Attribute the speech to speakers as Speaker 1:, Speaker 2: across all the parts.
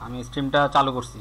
Speaker 1: আমি স্ট্রিমটা চালু করছি।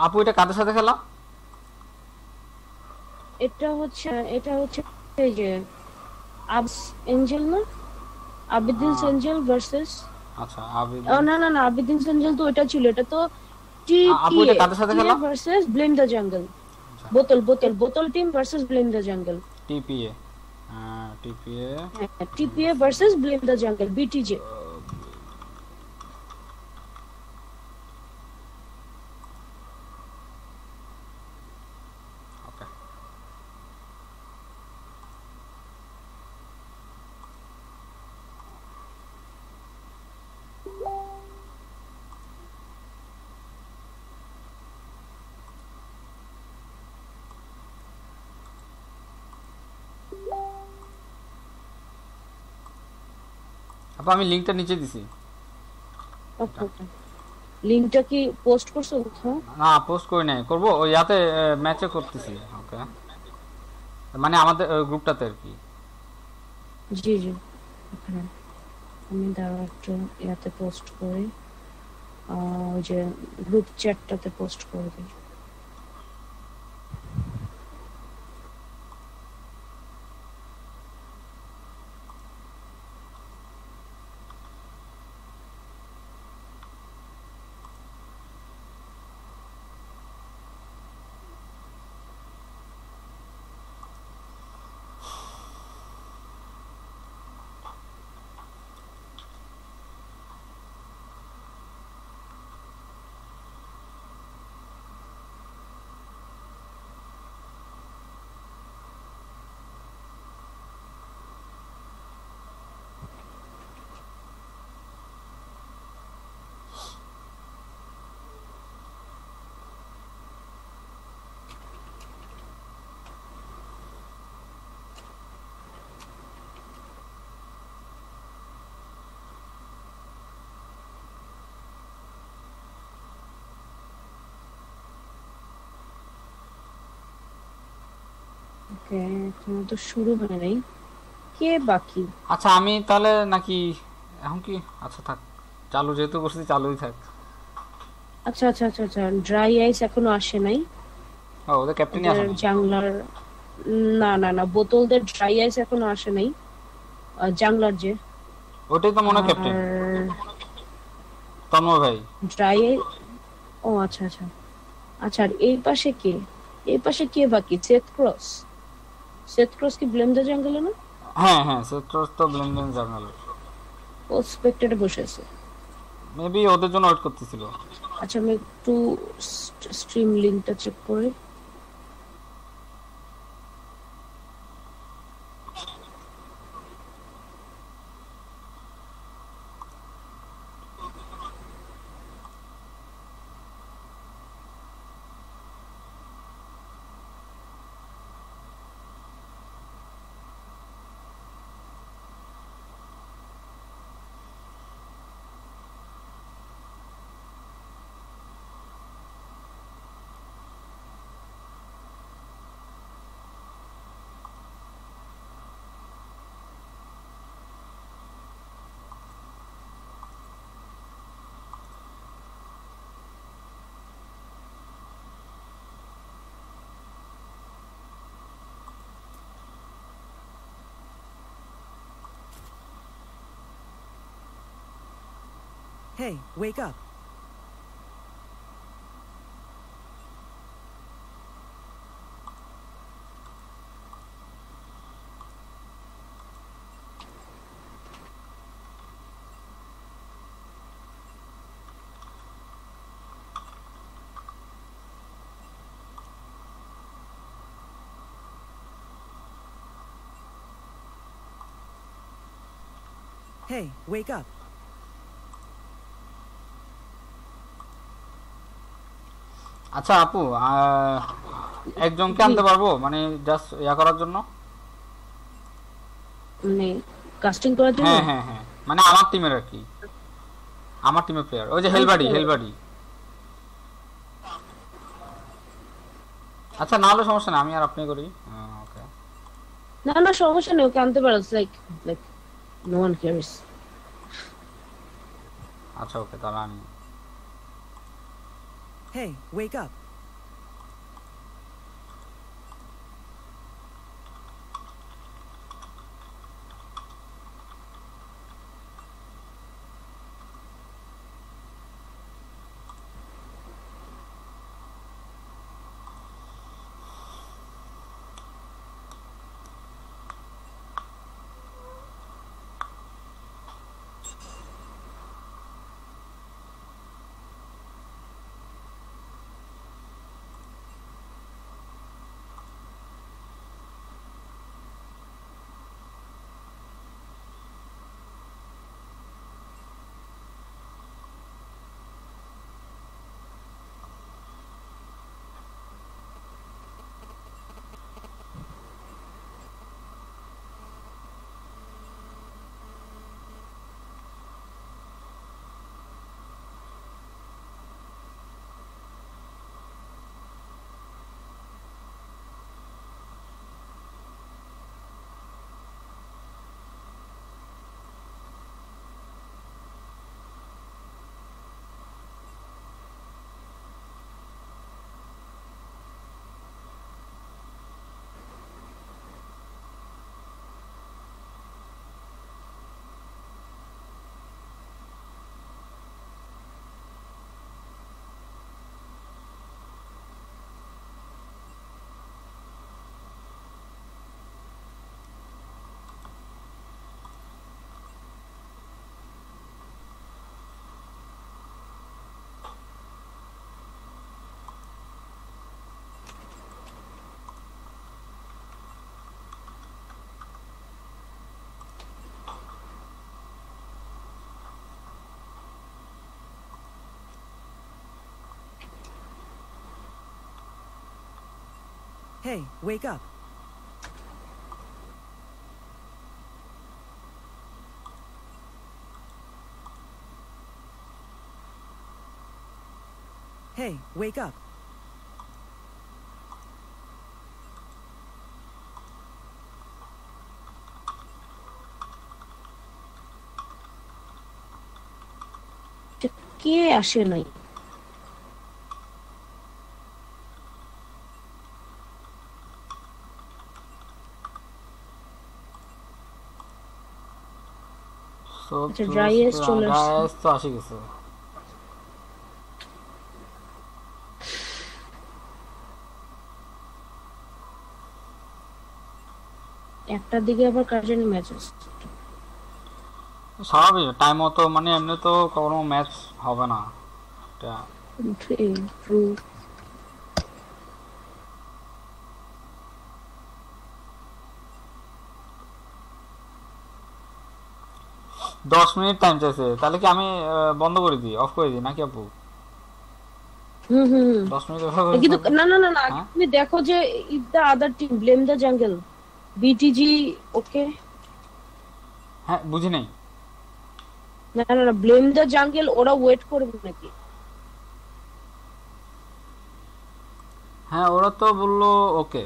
Speaker 1: আপু এটা কাদের সাথে খেলা?
Speaker 2: এটা হচ্ছে এই যে আবস এঞ্জেল না, আবিদিনস এঞ্জেল ভার্সেস,
Speaker 1: আচ্ছা
Speaker 2: ও
Speaker 1: আবেদিন।
Speaker 2: না না না, আবিদিনস এঞ্জেল তো ওইটা ছিল, এটা তো
Speaker 1: আপু এটা
Speaker 2: টিপিএ,
Speaker 1: কাদের সাথে
Speaker 2: টিএ
Speaker 1: খেলা?
Speaker 2: Versus blame the jungle.
Speaker 1: আচ্ছা
Speaker 2: বোতল team versus blame the jungle.
Speaker 1: TPA. TPA.
Speaker 2: হ্যাঁ, TPA versus blame the jungle, BTJ.
Speaker 1: Okay. আপু আমি লিঙ্কটা নিচে দিছি।
Speaker 2: ওকে ওকে, লিঙ্কটা কি পোস্ট করছো কোথাও?
Speaker 1: না পোস্ট করি নাই, করবো ওই ইয়াতে ম্যাচে করতেছি। ওকে, মানে আমাদের গ্রুপটাতে আর কি।
Speaker 2: জি জি, ওখানে আমি দাঁড়া একটু ইয়াতে পোস্ট করি, ওই যে গ্রুপ চ্যাটটাতে পোস্ট করে দিই। ওকে, এখনো তো শুরু হয় নাই, কে বাকি?
Speaker 1: আচ্ছা আমি তাহলে নাকি এখন কি, আচ্ছা থাক, চালু যেহেতু করছি চালুই থাক।
Speaker 2: আচ্ছা আচ্ছা আচ্ছা আচ্ছা, ড্রাই আইস এখনো আসে নাই
Speaker 1: ও ওদের ক্যাপ্টেনই
Speaker 2: ওদের
Speaker 1: আসে নাই।
Speaker 2: জাংলার। না না না, বোতলদের ড্রাই আইস এখনো আসে নাই, জাংলার যে।
Speaker 1: ওটাই তো মনে হয় ক্যাপ্টেন,
Speaker 2: আর
Speaker 1: তন্ময় ভাই।
Speaker 2: ড্রাই, ও আচ্ছা আচ্ছা আচ্ছা। আর এই পাশে কে, এই পাশে কে বাকি? সেথ ক্রস কি ব্লেম দ্য জাঙ্গলে না?
Speaker 1: হ্যাঁ হ্যাঁ, সেক্টর তো ব্লেন্ডেন জার্নাল।
Speaker 2: ও স্পেক্টেটে বসে আছে।
Speaker 1: মেবি ওদের জন্য ওয়েট করতেছিল।
Speaker 2: আচ্ছা, আমি একটু স্ট্রিম লিঙ্কটা চেক করি।
Speaker 3: Hey, wake up. Hey, wake up.
Speaker 1: আচ্ছা আপু, একজনকে
Speaker 2: জি,
Speaker 1: আনতে পারবো মানে জাস্ট ইয়া করার জন্য?
Speaker 2: মানে কাস্টিং করার জন্য।
Speaker 1: হ্যাঁ হ্যাঁ হ্যাঁ, মানে আমার টিমের আর কি, আমার টিমের প্লেয়ার, ওই যে
Speaker 2: আনতে
Speaker 1: হেলবাডি
Speaker 2: পারো।
Speaker 1: হেলবাডি। আচ্ছা না হলে সমস্যা না, আমি আর আপনি করি। ওকে।
Speaker 2: না না, সমস্যা নেই, ওকে আনতে পারো। Like like no one cares.
Speaker 1: আচ্ছা ওকে, তাহলে আমি
Speaker 3: Hey, wake up. Hey, wake up. Hey, wake up.
Speaker 2: কে আসে নাই?
Speaker 1: সো
Speaker 2: আচ্ছা, ড্রাই আইস চলে আসছে।
Speaker 1: গাইস তো আসি গেছে।
Speaker 2: একটার দিকে আবার কার্জেন ম্যাচ আছে।
Speaker 1: স্বাভাবিক টাইম মতো, মানে এমনি তো কোনো ম্যাচ হবে না এটা।
Speaker 2: ট্রু।
Speaker 1: 10 মিনিট টাইম চাইছে, তাহলে কি আমি বন্ধ করে দিই, অফ করে দিই নাকি আপু?
Speaker 2: হুম হুম হুম।
Speaker 1: 10 মিনিট ব্যবহার করে
Speaker 2: কিন্তু
Speaker 1: থাকবো।
Speaker 2: না না না না, আগে
Speaker 1: হ্যাঁ
Speaker 2: তুমি দেখো যে if the other team blame the jungle, BTG. Okay.
Speaker 1: হ্যাঁ, বুঝি নাই।
Speaker 2: না না না, ব্লেম দ্য জাঙ্গল, ওরা ওয়েট করবে নাকি?
Speaker 1: হ্যাঁ ওরা তো বললো ওকে।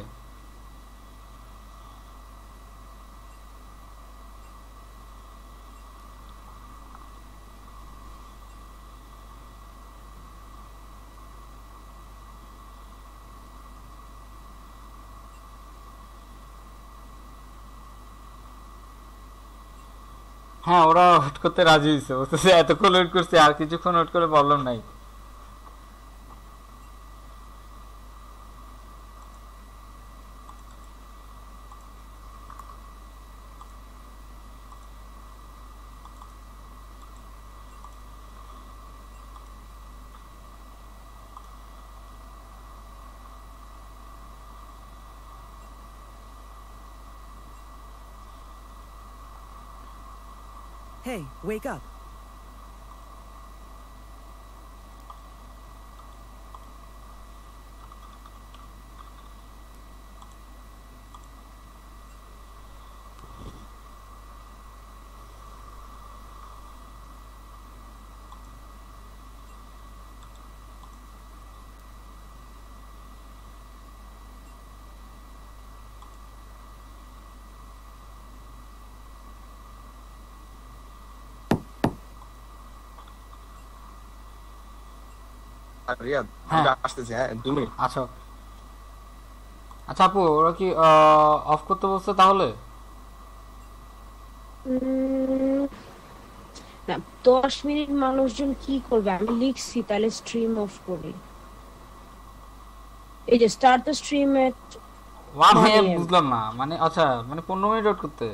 Speaker 1: হ্যাঁ ওরা ওয়েট করতে রাজি হয়েছে, বলতেছে এতক্ষণ ওয়েট করছে, আর কিছুক্ষণ ওয়েট করে প্রবলেম নাই।
Speaker 3: Hey, wake up.
Speaker 4: রিয়াদ
Speaker 1: হ্যাঁ।
Speaker 4: আমি আসতেছি, হ্যাঁ 2 মিনিট।
Speaker 1: আচ্ছা আচ্ছা আপু, ওরা কি অফ করতে বলছে তাহলে?
Speaker 2: উম, না, 10 মিনিট মানুষজন কি করবে? আমি লিখছি তাহলে স্ট্রিম অফ করি। এই যে স্টার্ট দ্য স্ট্রিম এট
Speaker 1: মানে
Speaker 2: 1 AM।
Speaker 1: বুঝলাম না, মানে আচ্ছা মানে 15 মিনিট ওয়েট করতে?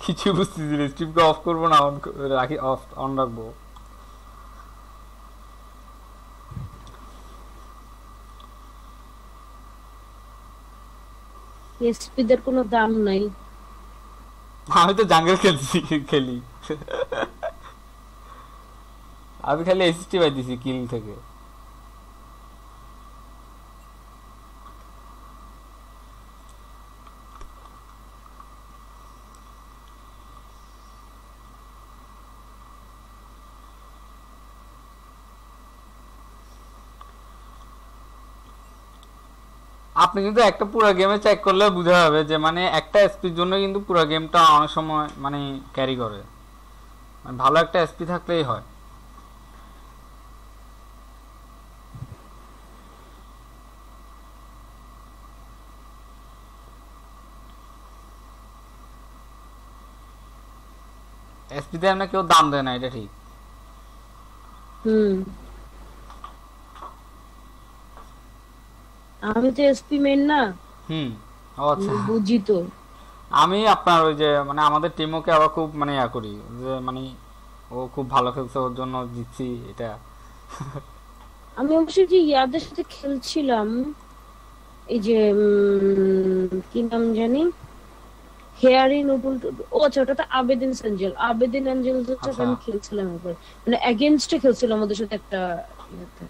Speaker 1: কিছু বুঝতেছি না, স্ট্রিমকে অফ করবো না অন রাখি, অফ অন রাখবো?
Speaker 2: এসপি দের কোনো দাম নাই।
Speaker 1: আমি তো জাঙ্গেল খেলি। আমি খালি এসিস্টি পাইতেছি কিল থেকে। আপনি কিন্তু একটা পুরো গেমে চেক করলে বোঝা যাবে যে মানে একটা এসপির জন্য কিন্তু পুরো গেমটা অনেক সময় মানে ক্যারি করে। মানে ভালো একটা এসপি থাকলেই হয়। এসপিতে এমনি কেউ দাম দেয় না, এটা ঠিক।
Speaker 2: হুম, আমি তো এসপি মেন না,
Speaker 1: হুম। ও আচ্ছা।
Speaker 2: বুঝি তো।
Speaker 1: আমি আপনার ওই যে মানে আমাদের টিমকে আবার খুব মানে ইয়া করি যে মানে ও খুব ভালো খেলছে, ওর জন্য জিতছি এটা।
Speaker 2: আমি অবশ্য যে ইয়াদের সাথে খেলছিলাম, এই যে কি নাম জানি, হেয়ারি নুডুল, ও আচ্ছা ওটা তো আবেদিন সেঞ্জেল, আবেদিন এঞ্জেলস সাথে
Speaker 1: আচ্ছা,
Speaker 2: আমি খেলছিলাম একবার, মানে এগেইনস্টে খেলছিলাম ওদের সাথে একটা ইয়েতে।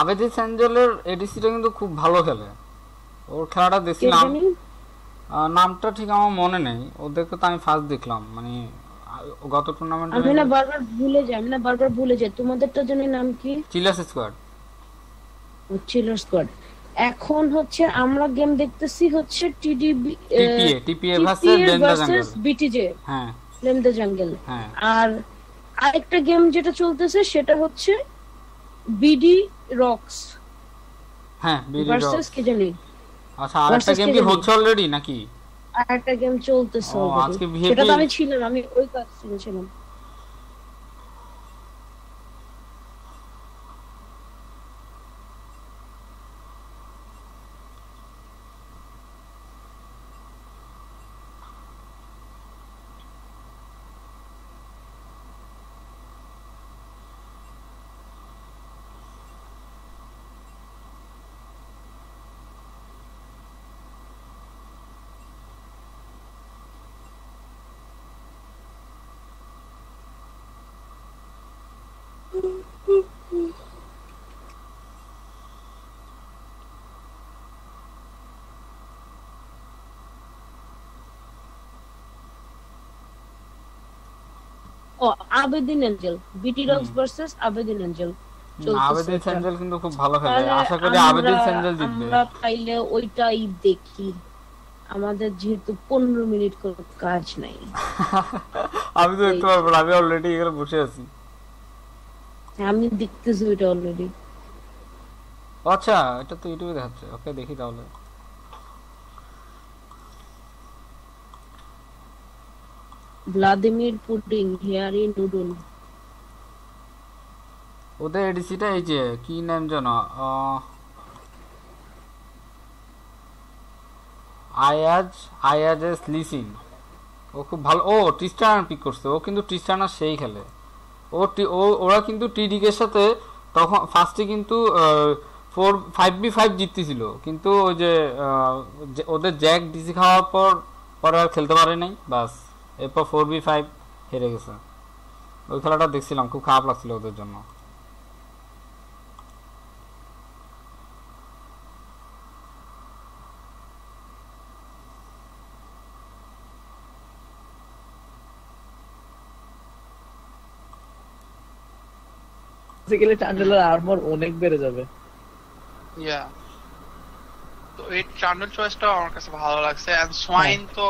Speaker 1: আবেদি স্যাঞ্জেলের এডিসিটা কিন্তু খুব ভালো খেলে, ওর খেলাটা
Speaker 2: কে
Speaker 1: দেখছিলাম।
Speaker 2: জানি,
Speaker 1: নামটা ঠিক আমার মনে নেই, ওদেরকে তো আমি ফার্স্ট দেখলাম মানে গত টুর্নামেন্টে
Speaker 2: আমি না বারবার ভুলে যাই, আমি না বারবার ভুলে যাই। তোমাদেরটা জানি নাম কি?
Speaker 1: Chillers squad,
Speaker 2: chiller squad. এখন হচ্ছে আমরা গেম দেখতেছি হচ্ছে TDB,
Speaker 1: TPA versus blend the
Speaker 2: versus
Speaker 1: jungle.
Speaker 2: BTJ,
Speaker 1: হ্যাঁ
Speaker 2: ব্লেম দ্য জাঙ্গেল।
Speaker 1: হ্যাঁ।
Speaker 2: আর আরেকটা গেম যেটা চলতেছে সেটা হচ্ছে বিডি রক্স
Speaker 1: হ্যাঁ বিডি
Speaker 2: ভার্সেস
Speaker 1: রক।
Speaker 2: কি জানি,
Speaker 1: আচ্ছা, আরেকটা
Speaker 2: ভার্সেস
Speaker 1: গেম
Speaker 2: কে
Speaker 1: কি
Speaker 2: জানি,
Speaker 1: হচ্ছে অলরেডি নাকি?
Speaker 2: আর একটা গেম চলতেছে
Speaker 1: ও
Speaker 2: অলরেডি।
Speaker 1: আজকে
Speaker 2: সেটা
Speaker 1: ভিএপি।
Speaker 2: তো আমি ছিলাম, আমি ওই কাজ ছিলাম। ও আবেদিন এঞ্জেল, বিটি
Speaker 1: হুম।
Speaker 2: ডগস ভার্সেস আবেদিন এঞ্জেল চলতেছে
Speaker 1: আবেদিন
Speaker 2: ওটা।
Speaker 1: সেঞ্জেল কিন্তু খুব ভালো খেলে,
Speaker 2: তাহলে
Speaker 1: আশা করি
Speaker 2: আমরা
Speaker 1: আবেদিন সেঞ্জেল জিতবে।
Speaker 2: আমরা তাইলে ওইটাই দেখি, আমাদের যেহেতু 15 মিনিট কোনো কাজ নাই।
Speaker 1: আমি তো দেখতে
Speaker 2: দেখি,
Speaker 1: পারবো না, আমি অলরেডি এখানে বসে আছি।
Speaker 2: আমি দেখতেছি ওইটা অলরেডি।
Speaker 1: আচ্ছা, এটা তো ইউটিউবে দেখাচ্ছে, ওকে দেখি তাহলে।
Speaker 2: Vladimir pudding, hairy noodle.
Speaker 1: ওদের এডিসিটা এই যে কি নাম যেন, আয়াজ, আয়াজেস লিসিন। ও খুব ভালো, ও ট্রিস্টানার পিক করছে, ও কিন্তু ট্রিস্টানার সেই খেলে। ওরা কিন্তু টিডিকের সাথে তখন ফার্স্টে কিন্তু 5v5 জিততেছিল, কিন্তু ওই যে ওদের জ্যাক ডিসি খাওয়ার পর পরে আর খেলতে পারে নাই, বাস এরপর 4v5 হেরে গেছে। ওই খেলাটা দেখছিলাম, খুব খারাপ লাগছিল ওদের জন্য।
Speaker 4: বেসিক্যালি টান্ডেলের আর্মর অনেক বেড়ে যাবে।
Speaker 5: ইয়া, তো এই টার্নেল চয়েসটা আমার কাছে ভালো লাগছে। এন্ড সোয়াইন তো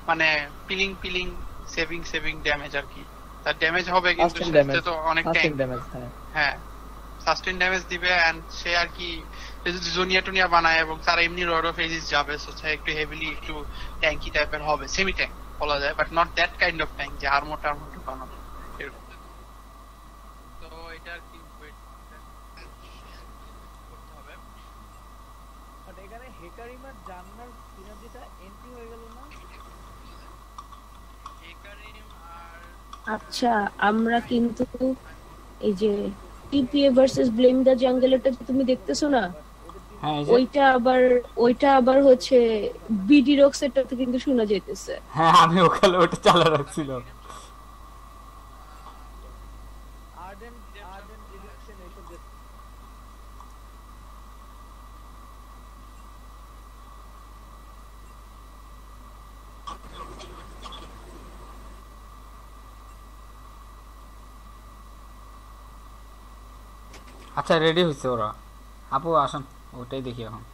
Speaker 5: মানে peeling peeling saving saving damage আর কি, তার ড্যামেজ হবে কিন্তু
Speaker 4: ফাস্টিং
Speaker 5: সে
Speaker 4: ড্যামেজ,
Speaker 5: তো অনেক
Speaker 4: ফাস্টিং
Speaker 5: ট্যাঙ্ক,
Speaker 4: ড্যামেজ। হ্যাঁ
Speaker 5: হ্যাঁ সাস্টেন ড্যামেজ দিবে। এন্ড সে আর কি সে যদি জুনিয়া টুনিয়া বানায় এবং তার এমনি রড অফ এজিস যাবে, সো সে একটু হেভিলি একটু ট্যাঙ্কি টাইপের হবে, সেমি ট্যাঙ্ক বলা যায়, but not that kind of tank যে আর্মর টার্মর ঢুকানো এরকম। তো এটা আর কি করতে হবে।
Speaker 4: বাট এখানে হেকারিমার জান্নার সিনার্জিটা এন্ট্রি হয়ে গেল না।
Speaker 5: হেকারিম আর
Speaker 2: আচ্ছা, আমরা কিন্তু এই যে TPA versus blame the jungle, এটা যে তুমি দেখতেছো না,
Speaker 1: হ্যাঁ এই যে,
Speaker 2: ওইটা আবার হচ্ছে বিডি রক্স এটাতে কিন্তু শোনা যাইতেছে।
Speaker 1: হ্যাঁ আমি ওখানে ওটা চালা রাখছিলাম।
Speaker 4: আর্ডেন আর্ডেন রিডাকশন এইসব যে
Speaker 1: আচ্ছা রেডি হয়েছে ওরা, আপু আসুন, ওটাই দেখি এখন।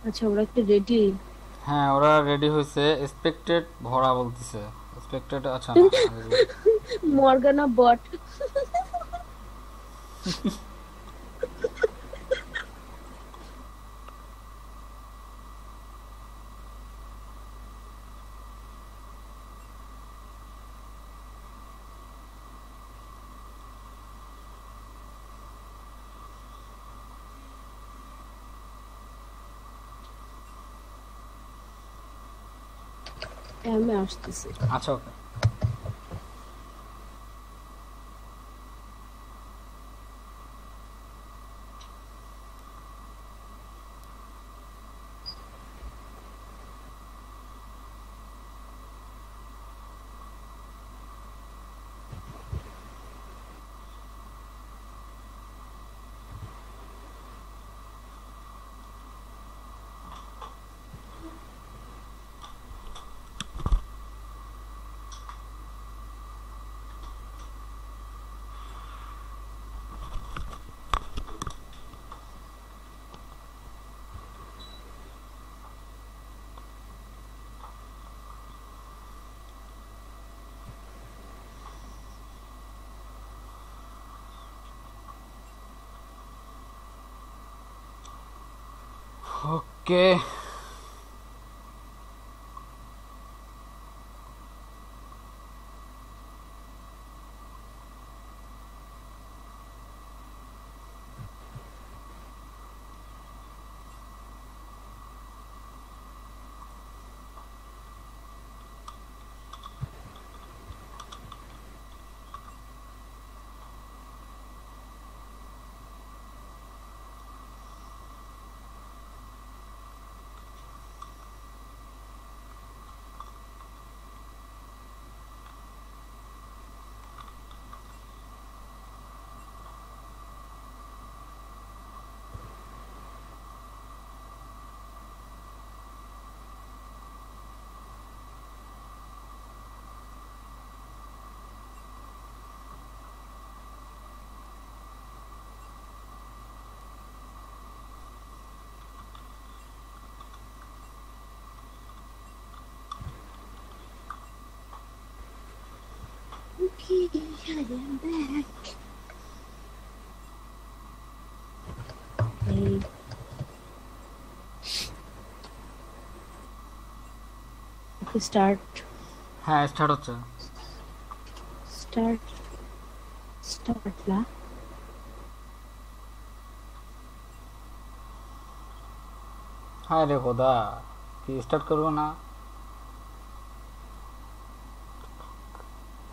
Speaker 2: আচ্ছা, ওরা কি রেডি?
Speaker 1: হ্যাঁ ওরা রেডি হয়েছে, এক্সপেক্টেড ভরা বলতেছে, এক্সপেক্টেড। আচ্ছা না, আগে দেখি।
Speaker 2: মর্গানা বট। আমি আসতেছি।
Speaker 1: আচ্ছা ওকে। ওকে,
Speaker 2: am back. Hey. Okay, start.
Speaker 1: হ্যাঁ স্টার্ট হচ্ছে।
Speaker 2: Start. Start la.
Speaker 1: হ্যাঁ রে খোদা, কি স্টার্ট করবো না?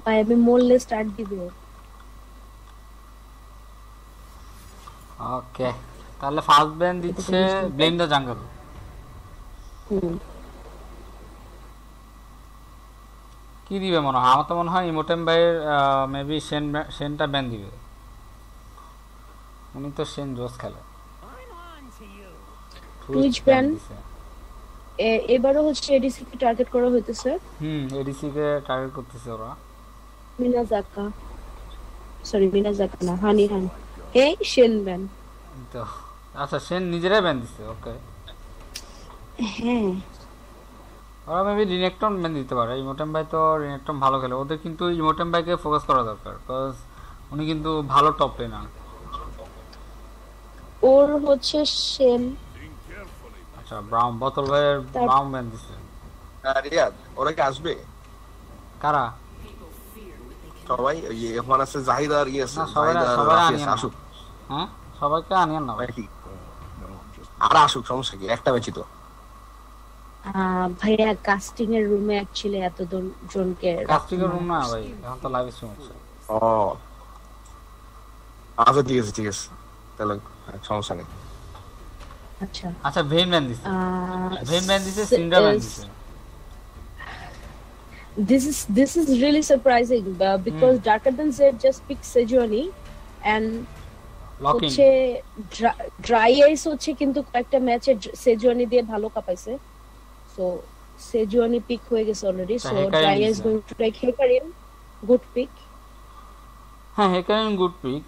Speaker 2: ভাই আমি মরলে স্টার্ট দিবে।
Speaker 1: ওকে, তাহলে ফার্স্ট ব্যান্ড দিচ্ছে ব্লেন্ড দ্য জাঙ্গল। কি দিবে মনে হয়? আমার তো মনে হয় ইমোটেম ভাইয়ের মেবি সেনটা ব্যান দিবে। উনি তো সেন জোস খেলে।
Speaker 2: টুইচ ব্যান এবারও হচ্ছে এডিসি কে টার্গেট করা হইতেছে।
Speaker 1: এডিসি কে টার্গেট করতেছে ওরা।
Speaker 2: মিনাজাকা না, হানি হান। এই শেন ব্যান।
Speaker 1: তো আচ্ছা, সেন নিজেরাই ব্যান দিছে। ওকে,
Speaker 2: হ্যাঁ
Speaker 1: ওরা মেবি রিনেকটন ব্যান দিতে পারে। ইমোটেম ভাই তো রিনেকটন ভালো খেলে। ওদের কিন্তু ইমোটেম ভাইকে ফোকাস করা দরকার, বিকজ উনি কিন্তু ভালো টপ প্লেয়ার।
Speaker 2: ওর হচ্ছে শেন।
Speaker 1: আচ্ছা, ব্রাউন বোতল ভাইয়ের ব্রাউন ব্যান দিছে।
Speaker 6: রিয়াদ, ওরা কি আসবে?
Speaker 1: কারা?
Speaker 6: সবাই এখন আছে জাহিদ আর ইয়েস,
Speaker 1: না, সবাই
Speaker 6: জাহিদ আর
Speaker 1: আনিয়েন না।
Speaker 6: আসুক।
Speaker 1: হ্যাঁ, সবাইকে আনিয়েন না ভাই।
Speaker 6: কি আর আসুক, সমস্যা কি? একটা ম্যাচই তো।
Speaker 2: ভাইয়া কাস্টিং এর রুমে অ্যাকচুয়ালি এত জনকে
Speaker 1: কাস্টিং এর রুম না ভাই, এখন তো লাইভ স্ট্রিম হচ্ছে।
Speaker 6: ও আচ্ছা, ঠিক আছে ঠিক আছে, তাহলে সমস্যা নেই।
Speaker 2: আচ্ছা
Speaker 1: আচ্ছা, ভেন ব্যান দিছে। ভেন ব্যান দিছে, সিন্ডার ব্যান দিছে।
Speaker 2: This is really surprising because Darker Than Zed just picked Sejuani and
Speaker 1: locking.
Speaker 2: হচ্ছে ড্রাই আইস হচ্ছে কিন্তু কয়েকটা ম্যাচে সেজুয়ানি দিয়ে ভালো কাপাইছে। সো সেজুয়ানি পিক হয়ে গেছে already. So dry ice going to take Hecarim. Good pick.
Speaker 1: হ্যাঁ, হেকারিন গুড পিক।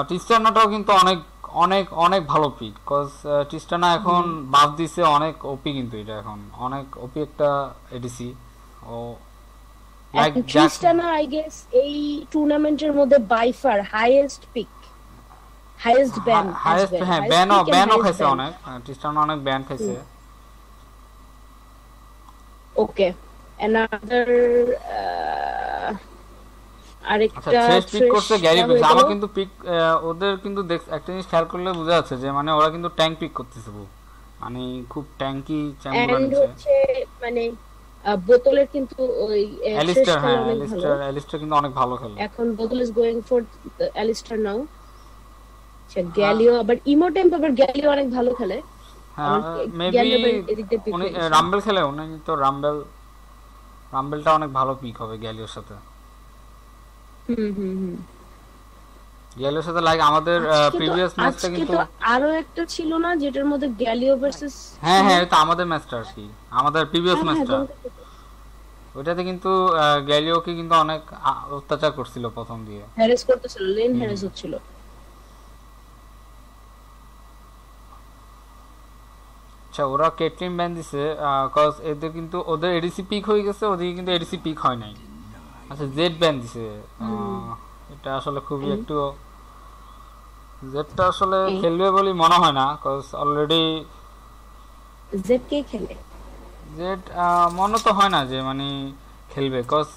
Speaker 1: টিস্টানাটাও কিন্তু অনেক অনেক অনেক ভালো পিক, কজ টিস্টানা এখন বাফ দিছে, অনেক ওপি কিন্তু এটা এখন অনেক ওপি একটা এডিসি। ও লাইক
Speaker 2: টিস্টানা আই গেস এই টুর্নামেন্টের মধ্যে by far highest pick, highest ban.
Speaker 1: Highest, হ্যাঁ ব্যানও খাইছে অনেক। টিস্টানা অনেক ব্যান খাইছে।
Speaker 2: ওকে, অ্যানাদার আরেকটা
Speaker 1: শেষ পিক করতে গ্যারি পেস। আমার কিন্তু পিক ওদের কিন্তু একটা জিনিস খেয়াল করলে বোঝা যাচ্ছে যে মানে ওরা কিন্তু ট্যাঙ্ক পিক করতেছে, মানে খুব ট্যাঙ্কি চ্যাম্পিয়ন
Speaker 2: নিচ্ছে। হচ্ছে মানে বোতলের কিন্তু ওই
Speaker 1: অ্যালিস্টার, হ্যাঁ অ্যালিস্টার কিন্তু অনেক ভালো খেলে
Speaker 2: এখন। বোতল ইজ গোইং ফর অ্যালিস্টার নাও। আচ্ছা, গ্যালিও আবার ইমোটেম্প, আবার গ্যালিও অনেক ভালো খেলে।
Speaker 1: হ্যাঁ, মেবি উনি রাম্বেল খেলে। উনি তো রাম্বেলটা অনেক ভালো পিক হবে গ্যালিওর সাথে। গ্যালিওর সাথে লাইক আমাদের প্রিভিয়াস ম্যাচটা কিন্তু
Speaker 2: আরো একটা ছিল না যেটার মধ্যে গ্যালিও ভার্সেস।
Speaker 1: হ্যাঁ এটা আমাদের ম্যাচটা আর কি, আমাদের প্রিভিয়াস ম্যাচটা। ওইটাতে কিন্তু গ্যালিওকে কিন্তু অনেক অত্যাচার করছিল প্রথম দিয়ে,
Speaker 2: হ্যারাস করতেছিল, লেন হ্যারাস হচ্ছিল।
Speaker 1: আচ্ছা, ওরা কেটলিন ব্যান দিছে কজ এদের কিন্তু ওদের এডিসি পিক হয়ে গেছে, ওদিকে কিন্তু এডিসি পিক হয় নাই। আচ্ছা, জেড ব্যান দিছে। এটা আসলে খুবই একটু, জেডটা আসলে খেলবে বলে মনে হয় না, কজ অলরেডি
Speaker 2: জেড কে খেলে।
Speaker 1: জেড মনে তো হয় না যে মানে খেলবে, কজ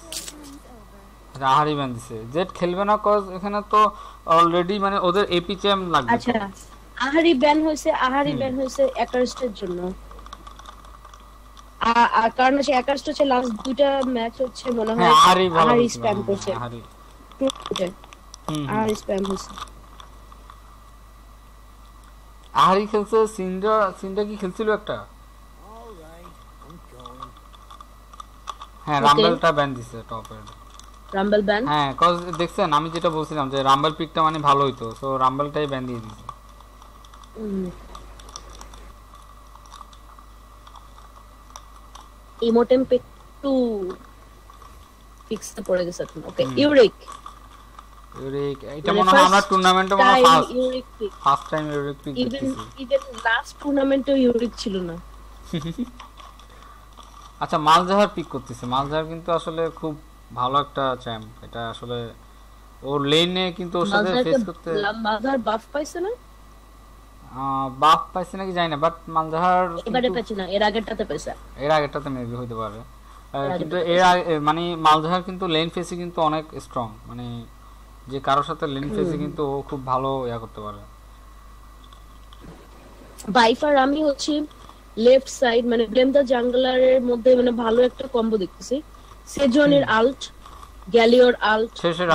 Speaker 1: আহারি ব্যান দিছে। জেড খেলবে না কজ এখানে তো অলরেডি মানে ওদের এপি চ্যাম লাগবে।
Speaker 2: আচ্ছা, আহারি ব্যান হয়েছে একারস্টের জন্য। আর কারণ হচ্ছে একারস্ট হচ্ছে লাস্ট দুইটা ম্যাচ হচ্ছে মনে হয় আহারি স্প্যাম করছে। আহারি স্প্যাম হয়েছে।
Speaker 1: আহারি খেলছে। সিন্ডা কি খেলছিল একটা? হ্যাঁ, রাম্বেলটা ব্যান দিছে টপের।
Speaker 2: রাম্বেল ব্যান,
Speaker 1: হ্যাঁ, কজ দেখছেন আমি যেটা বলছিলাম যে রাম্বেল পিকটা মানে ভালো হইতো, সো রাম্বেলটাই ব্যান দিয়ে দিছে।
Speaker 2: ইমোটেম পিক 2 ফিক্সে পড়ে গেছে এখন। ওকে, ইউরিক
Speaker 1: এটা মনে হয় আমরা টুর্নামেন্টে মনে হয় ফার্স্ট টাইম ইউরিক পিক দেখতেছি।
Speaker 2: ইভেন লাস্ট টুর্নামেন্টেও ইউরিক ছিল না।
Speaker 1: আচ্ছা, মালজাহার পিক করতেছে। মালজাহার কিন্তু আসলে খুব ভালো একটা চ্যাম্প এটা আসলে। ওর লেনে কিন্তু ওর সাথে ফেস করতে
Speaker 2: মালজাহার বাফ পাইছে না?
Speaker 1: বাপ পাইছে নাকি জানি না, বাট মালজাহার
Speaker 2: এবারে পাইছে না, এর আগেরটাতে পাইছে।
Speaker 1: এর আগেরটাতে মেবি হইতে পারে, কিন্তু এর মানে মালজাহার কিন্তু লেন ফেসে কিন্তু অনেক স্ট্রং, মানে যে কারোর সাথে লেন ফেসে কিন্তু ও খুব ভালো ইয়া করতে পারে।
Speaker 2: বাইফার আমি হচ্ছে লেফট সাইড মানে ব্লেম দ্য জাঙ্গলারের মধ্যে মানে ভালো একটা কম্বো দেখতেছি। সেজনের আল্ট, গ্যালিওর আল্ট,
Speaker 1: শেষের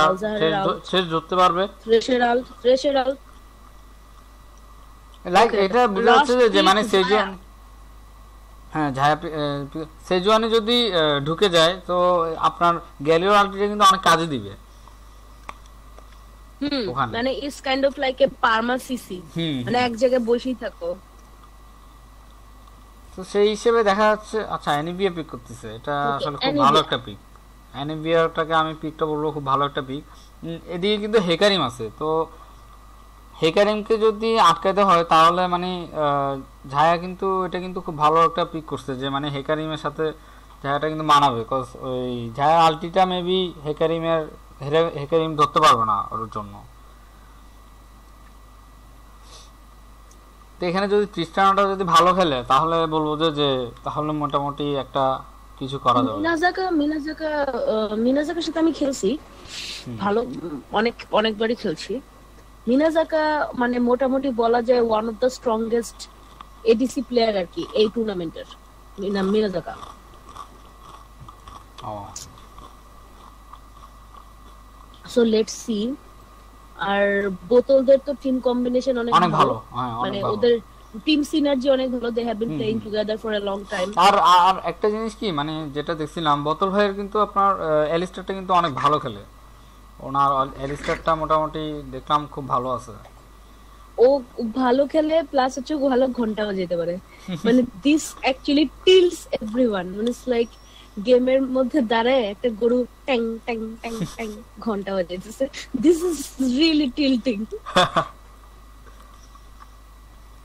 Speaker 1: শেষ ধরতে পারবে,
Speaker 2: থ্রেশের আল্ট
Speaker 1: লাইক এটা বোঝা যাচ্ছে যে মানে সেজুয়ান, হ্যাঁ সেজুয়ানে যদি ঢুকে যায় তো আপনার গ্যালিওর আল্টিটা কিন্তু অনেক কাজে দিবে।
Speaker 2: মানে is kind of like a Parma CC, মানে এক জায়গায় বসেই থাকো।
Speaker 1: তো সেই হিসেবে দেখা যাচ্ছে আচ্ছা এনবিএ পিক করতেছে, এটা আসলে খুব ভালো একটা পিক। এনবিএটাকে আমি পিকটা বলবো খুব ভালো একটা পিক। এদিকে কিন্তু হেকারিম আছে, তো হেকারিমকে যদি আটকাতে হয় তাহলে মানে ঝায়া কিন্তু এটা কিন্তু খুব ভালো একটা পিক করছে, যে মানে হেকারিমের সাথে ঝায়াটা কিন্তু মানাবে, বিকজ ওই ঝায়া আলটিটা মেবি হেকারিম ধরতে পারবে না ওর জন্য। তো এখানে যদি ট্রিস্টানোটা যদি ভালো খেলে তাহলে বলবো যে তাহলে মোটামুটি একটা কিছু করা যাবে।
Speaker 2: মিনাজাকার সাথে আমি খেলছি ভালো, অনেকবারই খেলছি। মিনাজাকা মানে মোটামুটি বলা যায় one of the strongest ADC player আর কি এই টুর্নামেন্টের, মিনাজাকা। So let's see. আর বোতলদের তো টিম কম্বিনেশন অনেক ভালো, মানে ওদের টিম সিনার্জি অনেক ভালো, they have been playing together for a long time.
Speaker 1: আর একটা জিনিস কি মানে যেটা দেখছিলাম বোতল ভাইয়ের কিন্তু আপনার এলিস্টারটা কিন্তু অনেক ভালো খেলে, ওনার এলিস্টারটা মোটামুটি দেখলাম খুব ভালো আছে।
Speaker 2: ও ভালো খেলে প্লাস হচ্ছে ভালো ঘন্টা বাজাতে পারে, মানে দিস অ্যাকচুয়ালি টিলস এভরিওয়ান, মানে ইটস লাইক গেমের মধ্যে দাঁড়ায় একটা গরু ট্যাং ট্যাং ট্যাং ট্যাং ঘন্টা বাজাইতেছে। This is really tilting.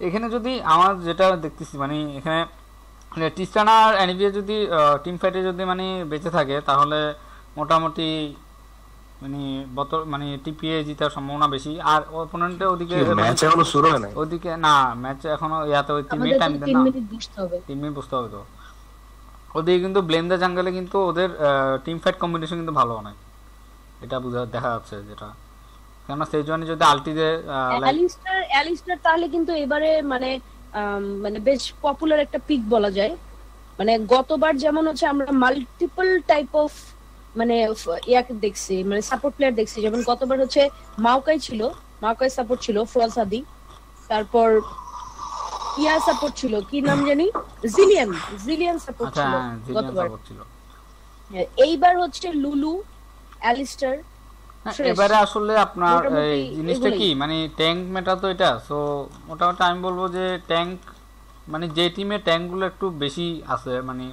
Speaker 1: এখানে যদি আমার যেটা দেখতেছি মানে এখানে টিস্টানা আর এনবিএ যদি টিম ফাইটে যদি মানে বেঁচে থাকে তাহলে মোটামুটি মানে মানে টিপিএ জিতার সম্ভাবনা বেশি। আর অপোনেন্টে ওদিকে
Speaker 6: ম্যাচ এখনো শুরু হয় নাই,
Speaker 1: ওদিকে না ম্যাচ এখনো ইয়াতে ওই 3 মিনিট টাইম দেন না, 3 মিনিট বুঝতে হবে। তো ওদিকে কিন্তু ব্লেম দ্য জাঙ্গলে কিন্তু ওদের টিম ফাইট কম্বিনেশন কিন্তু ভালো অনেক, এটা দেখা যাচ্ছে যেটা। কেন সেজওয়ানি যদি আলটি দেয়
Speaker 2: অ্যালিস্টার তাহলে কিন্তু এবারে মানে মানে বেশ পপুলার একটা পিক বলা যায়। মানে গতবার যেমন হচ্ছে আমরা মাল্টিপল টাইপ অফ মানে ইয়াকে দেখছি, মানে সাপোর্ট প্লেয়ার দেখছি, যেমন গতবার হচ্ছে মাওকাই ছিল, মাওকাই সাপোর্ট ছিল ফ্রসাদি, তারপর ইয়া সাপোর্ট ছিল কি নাম জানি, জিলিয়ান সাপোর্ট ছিল গতবার। এইবার হচ্ছে লুলু, অ্যালিস্টার।
Speaker 1: এবারে আসলে আপনার এই জিনিসটা কি মানে ট্যাঙ্ক মেটা তো এটা, সো মোটামুটি আমি বলবো যে ট্যাঙ্ক মানে যে টিমে ট্যাঙ্কগুলো একটু বেশি আছে, মানে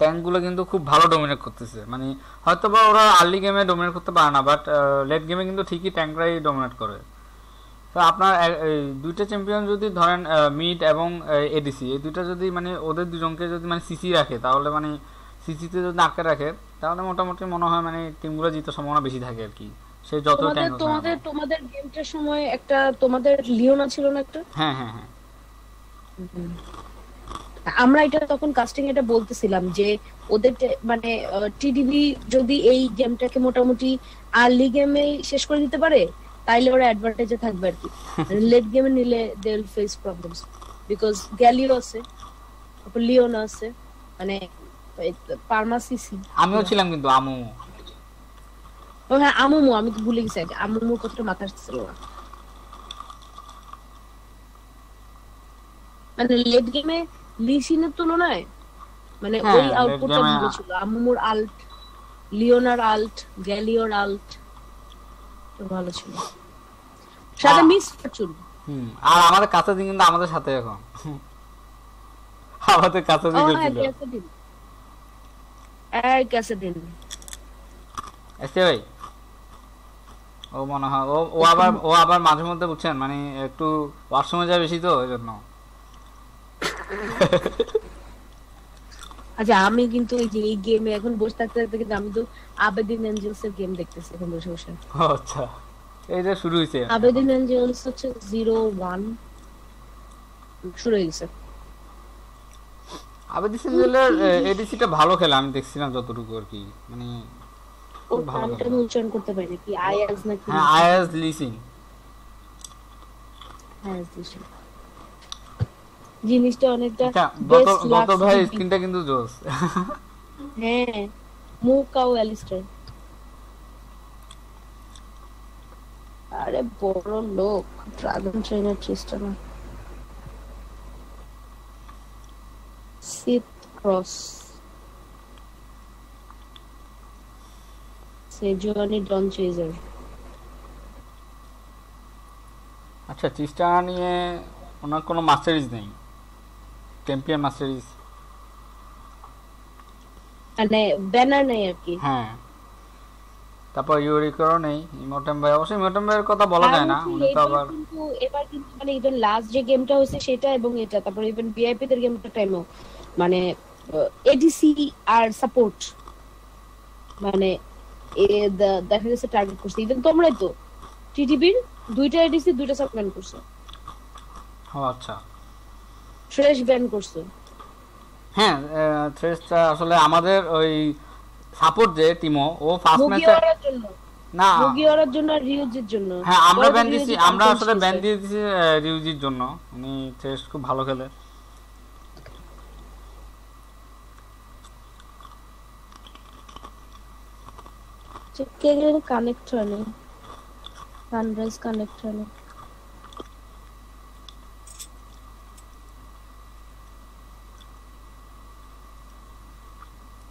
Speaker 1: ট্যাঙ্কগুলো কিন্তু খুব ভালো ডমিনেট করতেছে। মানে হয়তো বা ওরা আর্লি গেমে ডমিনেট করতে পারে না, বাট লেট গেমে কিন্তু ঠিকই ট্যাঙ্করাই ডমিনেট করে। তো আপনার দুইটা চ্যাম্পিয়ন যদি ধরেন মিড এবং এডিসি, এই দুইটা যদি মানে ওদের দুজনকে যদি মানে সিসি রাখে তাহলে মানে সিসিতে যদি আটকে রাখে তাহলে মোটামুটি মনে হয় মানে টিমগুলো জিতার সম্ভাবনা বেশি থাকে আর কি। সে যত
Speaker 2: তোমাদের গেমটার সময় একটা তোমাদের লিওনা ছিল না একটা?
Speaker 1: হ্যাঁ হ্যাঁ হ্যাঁ,
Speaker 2: আমরা এটা তখন কাস্টিং এটা বলতেছিলাম যে ওদের মানে টিডিবি যদি এই গেমটাকে মোটামুটি আর্লি গেমে শেষ করে দিতে পারে তাইলে ওরা অ্যাডভান্টেজে থাকবে আর কি। লেট গেমে নিলে they will face problems because Galio আছে, তারপর লিওনা আছে, মানে পার্মা সিসি।
Speaker 1: আমিও ছিলাম কিন্তু আমুমু।
Speaker 2: ও হ্যাঁ আমুমু, আমি তো ভুলে গেছি, আমুমুর কথাটা মাথায় আসছিল না। মানে লেট গেমে লিসিনের তুলনায় মানে ওই আউটপুটটা ভালো ছিল। আমুমুর আল্ট, লিওনার আল্ট, গ্যালিওর আল্ট ভালো ছিল, সাথে মিস ফরচুন।
Speaker 1: আর আমাদের কাছে দিন কিন্তু আমাদের সাথে এখন আমাদের কাছে দিন ছিল
Speaker 2: এই কাছে দিন
Speaker 1: এসে ভাই। ও মনে হয় ও আবার মাঝে মধ্যে বুঝছেন মানে একটু ওয়াশরুমে যায় বেশি, তো এই জন্য।
Speaker 2: আচ্ছা আমি কিন্তু এই যে এই গেমে এখন বসে থাকতে থাকতে কিন্তু আমি তো আবেদিন এঞ্জেলস এর গেম দেখতেছি এখন বসে বসে।
Speaker 1: ও আচ্ছা, এই যে শুরু হয়েছে।
Speaker 2: আবেদিন এঞ্জেলস হচ্ছে 01 শুরু হয়ে গেছে।
Speaker 1: আবেদিন সিঙ্গেলের এডিসিটা ভালো খেলে, আমি দেখছিলাম যতটুকু আর কি, মানে
Speaker 2: ও
Speaker 1: খুব ভালো
Speaker 2: নামটা
Speaker 1: খেলে।
Speaker 2: আমি উচ্চারণ করতে পারি নাকি আয়াজ নাকি
Speaker 1: হ্যাঁ, আয়াজ লিসিং।
Speaker 2: আয়াজ দিছি। জিনিসটা অনেকটা
Speaker 1: আচ্ছা,
Speaker 2: বেস্ট
Speaker 1: গত ভাই
Speaker 2: লাক্স।
Speaker 1: স্কিনটা কিন্তু জোস।
Speaker 2: হ্যাঁ মুকাও অ্যালিস্টার। আরে বড় লোক ড্রাগন ট্রেনার ট্রিস্টানা সিথ ক্রস সেজুয়ানি ডন চেজার।
Speaker 1: আচ্ছা, চিস্টা নিয়ে ওনার কোনো মাস্টারিজ নেই, চ্যাম্পিয়ন মাস্টারিজ।
Speaker 2: মানে ব্যানার নেই আর কি।
Speaker 1: হ্যাঁ, তারপর ইউরিকারও নেই। ইমোটেম ভাই, অবশ্যই ইমোটেম ভাইয়ের কথা বলা যায় না, উনি তো আবার
Speaker 2: এবার কিন্তু মানে ইভেন লাস্ট যে গেমটা হয়েছে সেটা এবং এটা তারপর ইভেন ভিআইপি দের গেমটা টাইমও মানে এডিসি আর সাপোর্ট মানে দেখা গেছে টার্গেট করছে। ইভেন তোমরাই তো টিটিবির দুইটা এডিসি দুইটা সাব ব্যান করছো,
Speaker 1: ও আচ্ছা।
Speaker 2: ফ্রেশ ব্যান করছো।
Speaker 1: হ্যাঁ, থ্রেসটা আসলে আমাদের ওই সাপোর্ট যে টিমো, ও ফার্স্ট ম্যাচে
Speaker 2: মুগিওয়ারার জন্য
Speaker 1: না,
Speaker 2: মুগিওয়ারার জন্য আর রিউজের জন্য।
Speaker 1: হ্যাঁ আমরা
Speaker 2: পরে
Speaker 1: ব্যান
Speaker 2: রিউজি
Speaker 1: দিছি, আমরা
Speaker 2: campaign
Speaker 1: আসলে ব্যান
Speaker 2: শেষে।
Speaker 1: দিয়ে দিছি রিউজির জন্য। উনি থ্রেস খুব ভালো খেলে।
Speaker 2: কে গেলে কানেক্ট হয় না, সানরাইজ কানেক্ট হয় না।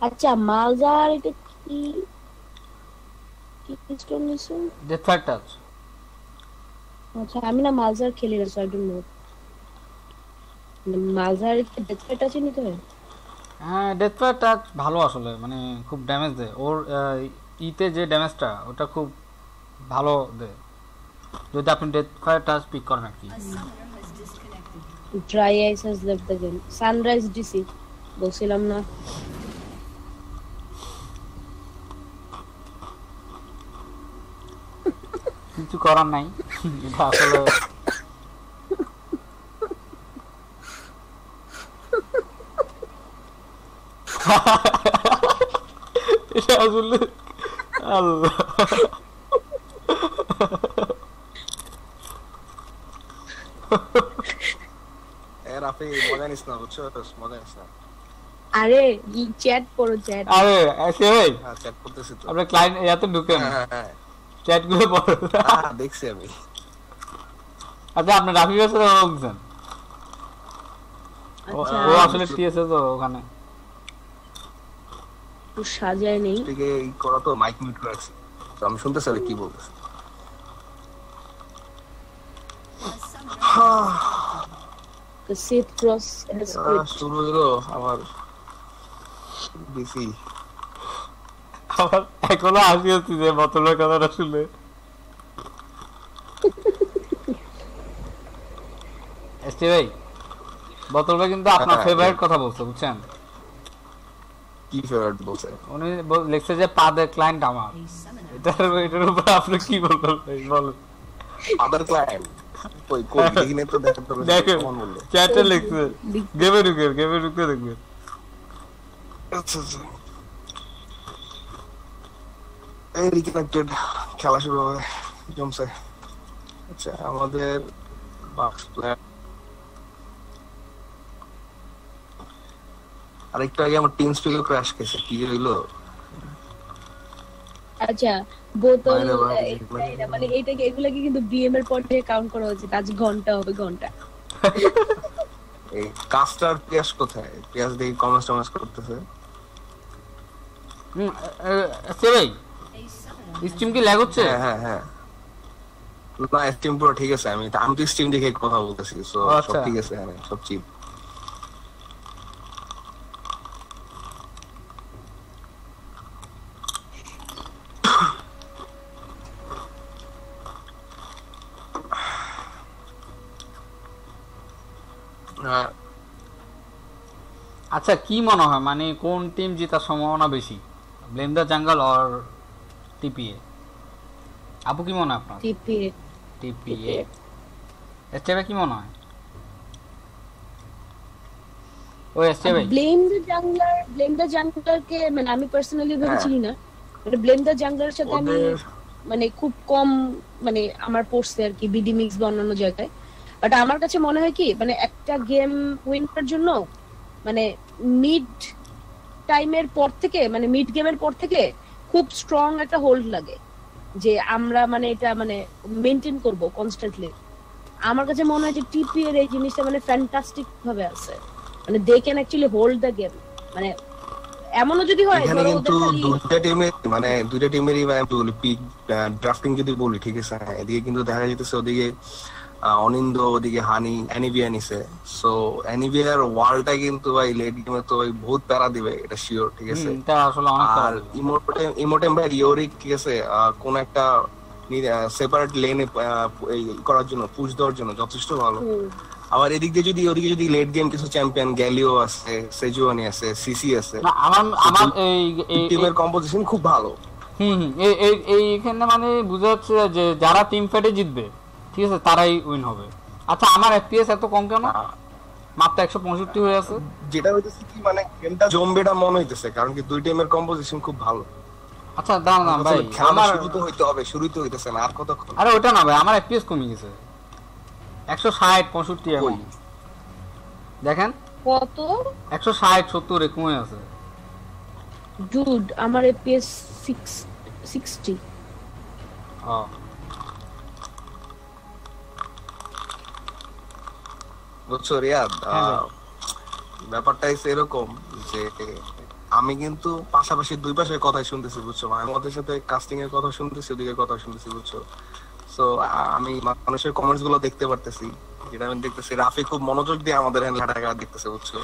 Speaker 2: আচ্ছা মালজার এটা কি কি স্টোন নিছো?
Speaker 1: Death fire touch.
Speaker 2: আচ্ছা আমি না মালজার খেলি না, সো আই ডোন্ট নো। মালজার কি ডেথ ফাইট আছে নিতে হয়?
Speaker 1: হ্যাঁ, ডেথ ফায়ার টাচ ভালো আসলে, মানে খুব ড্যামেজ দেয়। ওর ইতে যে ড্যামেজটা ওটা খুব ভালো দেয় যদি আপনি ডেথ ফায়ার টাচ পিক করেন আর কি।
Speaker 2: Dry ice has left the game. Sunrise DC বলছিলাম না?
Speaker 1: কিছু করার নাই, এটা আসলে এটা আসলে আল্লাহ।
Speaker 6: এর আপনি মজা নিস না, বুঝছো? মজা নিস না।
Speaker 2: আরে চ্যাট পড়ো চ্যাট।
Speaker 1: আরে এসে ভাই,
Speaker 6: হ্যাঁ, চেক করতেছি তো।
Speaker 1: আপনি ক্লায়েন্ট ইয়াতে ঢুকেন,
Speaker 6: হ্যাঁ হ্যাঁ
Speaker 1: চ্যাট গুলো পড়েন।
Speaker 6: হ্যাঁ, দেখছি আমি।
Speaker 1: আচ্ছা, আপনি রাফিকের সাথে বলছেন?
Speaker 2: আচ্ছা
Speaker 1: ও আসলে টিএসএ তো ওখানে।
Speaker 2: তো সাজায় নেই।
Speaker 6: থেকে এই করা তো মাইক মিউট করে রাখছি, তো আমি শুনতে চাই কি বলতেছে।
Speaker 2: The Sith Cross has quit.
Speaker 6: শুরু হলো আমার বিসি।
Speaker 1: আমার এখনো হাসি হচ্ছে যে বোতলের কথাটা শুনে। এসটি ভাই, বোতলটা কিন্তু আপনার
Speaker 6: হ্যাঁ,
Speaker 1: ফেভারিট কথা বলছে, বুঝছেন?
Speaker 6: কি ফেভারিট বলছে?
Speaker 1: উনি লিখছে যে পাদের ক্লায়েন্ট আমার। এটার উপর আপনি কি বলবেন ভাই, বলেন।
Speaker 6: আদার ক্লায়েন্ট কই কই দেখিনি তো, দেখেন তো
Speaker 1: দেখেন
Speaker 6: কেমন বললো।
Speaker 1: চ্যাটে লিখছে, গেমে ঢুকে দেখবেন।
Speaker 6: আচ্ছা আচ্ছা, এই রিকানেক্টেড খেলা শুরু হবে, জমছে। আচ্ছা, আমাদের বাক্স প্লেয়ার আরেকটু আগে আমার টিম স্পিকার ক্র্যাশ খেয়েছে, কি হইলো?
Speaker 2: আচ্ছা বোতল
Speaker 6: বাইরে বাইরে
Speaker 2: মানে এইটাকে এগুলাকে কিন্তু বিএম এর পর্যায়ে কাউন্ট করা উচিত। আজ ঘন্টা হবে ঘন্টা।
Speaker 6: এই কাস্টার পিয়াস কোথায়? পিয়াস দেখি কমেন্টস টমেন্টস করতেছে।
Speaker 1: এসটি ভাই, স্ট্রিম কি ল্যাগ হচ্ছে?
Speaker 6: হ্যাঁ হ্যাঁ হ্যাঁ, না স্টিম পুরো ঠিক আছে। আমি তো স্টিম দেখে কথা বলতেছি, সো সব
Speaker 1: আচ্ছা।
Speaker 6: ঠিক আছে। হ্যাঁ, সব চিপ।
Speaker 1: আচ্ছা কি মনে হয় মানে কোন টিম জেতার সম্ভাবনা বেশি, blame the jungle or TPA? আপু কি মনে হয় আপনার?
Speaker 2: টিপিএ।
Speaker 1: টিপিএ। এসটিভি কি মনে হয়? ও এসটিভি
Speaker 2: ব্লেম দ্য জাঙ্গলারকে মানে আমি পার্সোনালি ভেবেছিলি না, মানে ব্লেম দ্য জাঙ্গলারের সাথে আমি মানে খুব কম মানে আমার পড়ছে আর কি বিডি মিক্স বা অন্যান্য জায়গায়। বাট আমার কাছে মনে হয় কি মানে একটা গেম উইন করার জন্য মানে মিড টাইমের পর থেকে মানে মিড গেমের পর থেকে খুব স্ট্রং একটা হোল্ড লাগে যে আমরা মানে এটা মানে মেইনটেইন করব কনস্ট্যান্টলি। আমার কাছে মনে হয় যে টিপি এর এই জিনিসটা মানে ফ্যান্টাস্টিক ভাবে আছে, মানে they can actually hold the game. মানে এমনও যদি হয়
Speaker 6: এখানে কিন্তু দুইটা টিমেরই আমি বলি পিক ড্রাফটিং যদি বলি ঠিক আছে, এদিকে কিন্তু দেখা যাইতেছে ওদিকে অনিন্দ, ওদিকে হানি, অ্যানিভিয়া নিছে। সো অ্যানিভিয়ার ওয়ালটা কিন্তু ভাই লেট গেমে তো ভাই বহুত প্যারা দিবে, এটা শিওর ঠিক আছে।
Speaker 1: এটা আসলে অনেক
Speaker 6: আর ইমোটেম ভাই ইওরিক ঠিক আছে কোন একটা সেপারেট লেনে করার জন্য পুশ দেওয়ার জন্য যথেষ্ট ভালো। আবার এদিক দিয়ে যদি ওদিকে যদি লেট গেম কিছু চ্যাম্পিয়ন গ্যালিও আছে, সেজুয়ানি আছে, সিসি আছে,
Speaker 1: আমার এই
Speaker 6: টিমের কম্পোজিশন খুব ভালো।
Speaker 1: এইখানে মানে বোঝা যাচ্ছে যে যারা টিম ফাইটে জিতবে ঠিক আছে তারাই উইন হবে। আচ্ছা আমার এফপিএস এত কম কেন? মাত্র 165 হয়ে আছে।
Speaker 6: যেটা হইতেছে কি মানে গেমটা জম্বেটা মনে হইতেছে কারণ কি দুই টিমের কম্পোজিশন খুব ভালো।
Speaker 1: আচ্ছা দাঁড়ান না ভাই,
Speaker 6: আমার শুরু তো হইতে হবে, শুরুই তো হইতেছে না আর কতক্ষণ।
Speaker 1: আরে ওটা না ভাই, আমার এফপিএস কমে গেছে 160 65 এখন দেখেন
Speaker 2: কত
Speaker 1: 160 70 এ কমে আছে।
Speaker 2: ডুড আমার এপিএস 60।
Speaker 6: বুঝছো রিয়াদ, ব্যাপারটা এরকম যে আমি কিন্তু পাশাপাশি দুই পাশে কথাই শুনতেছি বুঝছো, আমাদের সাথে কাস্টিং এর কথা শুনতেছি, ওদিকে কথা শুনতেছি বুঝছো। সো আমি মানুষের কমেন্টস গুলো দেখতে পারতেছি, যেটা আমি দেখতেছি রাফি খুব মনোযোগ দিয়ে আমাদের হ্যান্ডলাটা দেখতেছে বুঝছো,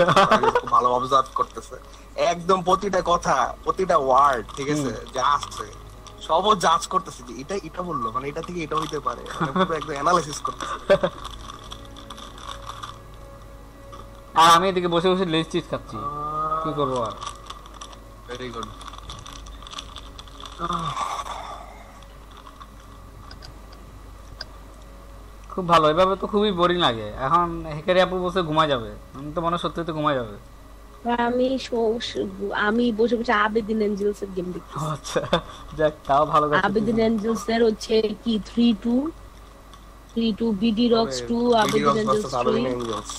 Speaker 6: খুব ভালো অবজার্ভ করতেছে একদম প্রতিটা কথা প্রতিটা ওয়ার্ড ঠিক আছে যা আসছে সবও জাজ করতেছে যে এটা বললো মানে এটা থেকে এটা হইতে পারে, মানে পুরো একদম অ্যানালাইসিস করতেছে।
Speaker 1: আর আমি এদিকে বসে বসে লেজ চিজ খাচ্ছি, কি করবো আর।
Speaker 6: Very good.
Speaker 1: খুব ভালো, এভাবে তো খুবই বোরিং লাগে। এখন হেকারি আপু বসে ঘুমায় যাবে, আমি তো মনে সত্যি তো ঘুমায় যাবে।
Speaker 2: আমি বসে বসে আবেদিন এঞ্জেলস এর গেম দেখছি।
Speaker 1: আচ্ছা যাক, তাও ভালো কথা।
Speaker 2: আবেদিন এঞ্জেলস এর হচ্ছে কি 3-2 বিডি রক্স 2 আবেদিন এঞ্জেলস 3।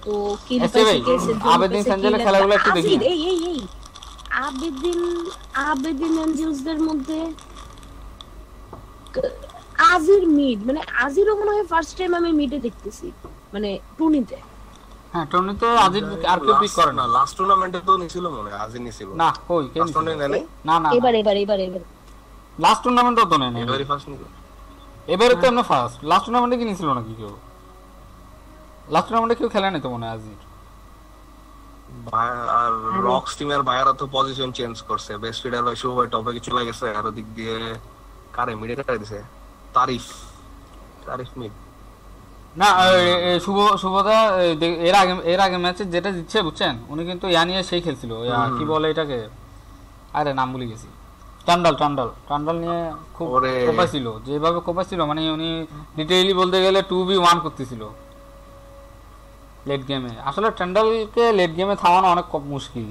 Speaker 2: তো কি
Speaker 1: আবেদিন এঞ্জেলের খেলাগুলো একটু দেখি।
Speaker 2: এই আবেদিন এঞ্জেলস এর মধ্যে আজির মিড মানে আজিরও মনে হয় ফার্স্ট টাইম আমি মিডে দেখতেছি মানে টুনিতে।
Speaker 1: হ্যাঁ টুনিতে আজির আর কেউ পিক করে না।
Speaker 6: লাস্ট টুর্নামেন্টে তো নিছিল মনে হয় আজির নিছিল
Speaker 1: না, কই কেন
Speaker 6: নেই?
Speaker 1: না
Speaker 2: এবার
Speaker 1: লাস্ট টুর্নামেন্টও তো নেই।
Speaker 6: এবারে ফার্স্ট নিল,
Speaker 1: এবারে তো এমনি ফার্স্ট। লাস্ট টুর্নামেন্টে কি নিছিল নাকি কেউ? লাস্ট টুর্নামেন্টে কেউ খেলে নাই তো মনে হয় আজির।
Speaker 6: আর রক্স টিমের বাইরে তো পজিশন চেঞ্জ করছে, বেস্ট ফিডার ভাই শুভ ভাই টপে চলে গেছে, আর ওদিক দিয়ে কারে মিডে কাটে দিছে তারিফ মিড
Speaker 1: না শুভদা এর আগে ম্যাচে যেটা জিতছে বুঝছেন, উনি কিন্তু ইয়া নিয়ে সেই খেলছিল কি বলে এটাকে, আরে নাম ভুলে গেছি, টান্ডাল নিয়ে খুব কোপাইছিল, যেভাবে কোপাইছিল মানে উনি ডিটেইলি বলতে গেলে 2v1 করতেছিল লেট গেমে। আসলে টান্ডালকে লেট গেমে থামানো অনেক মুশকিল।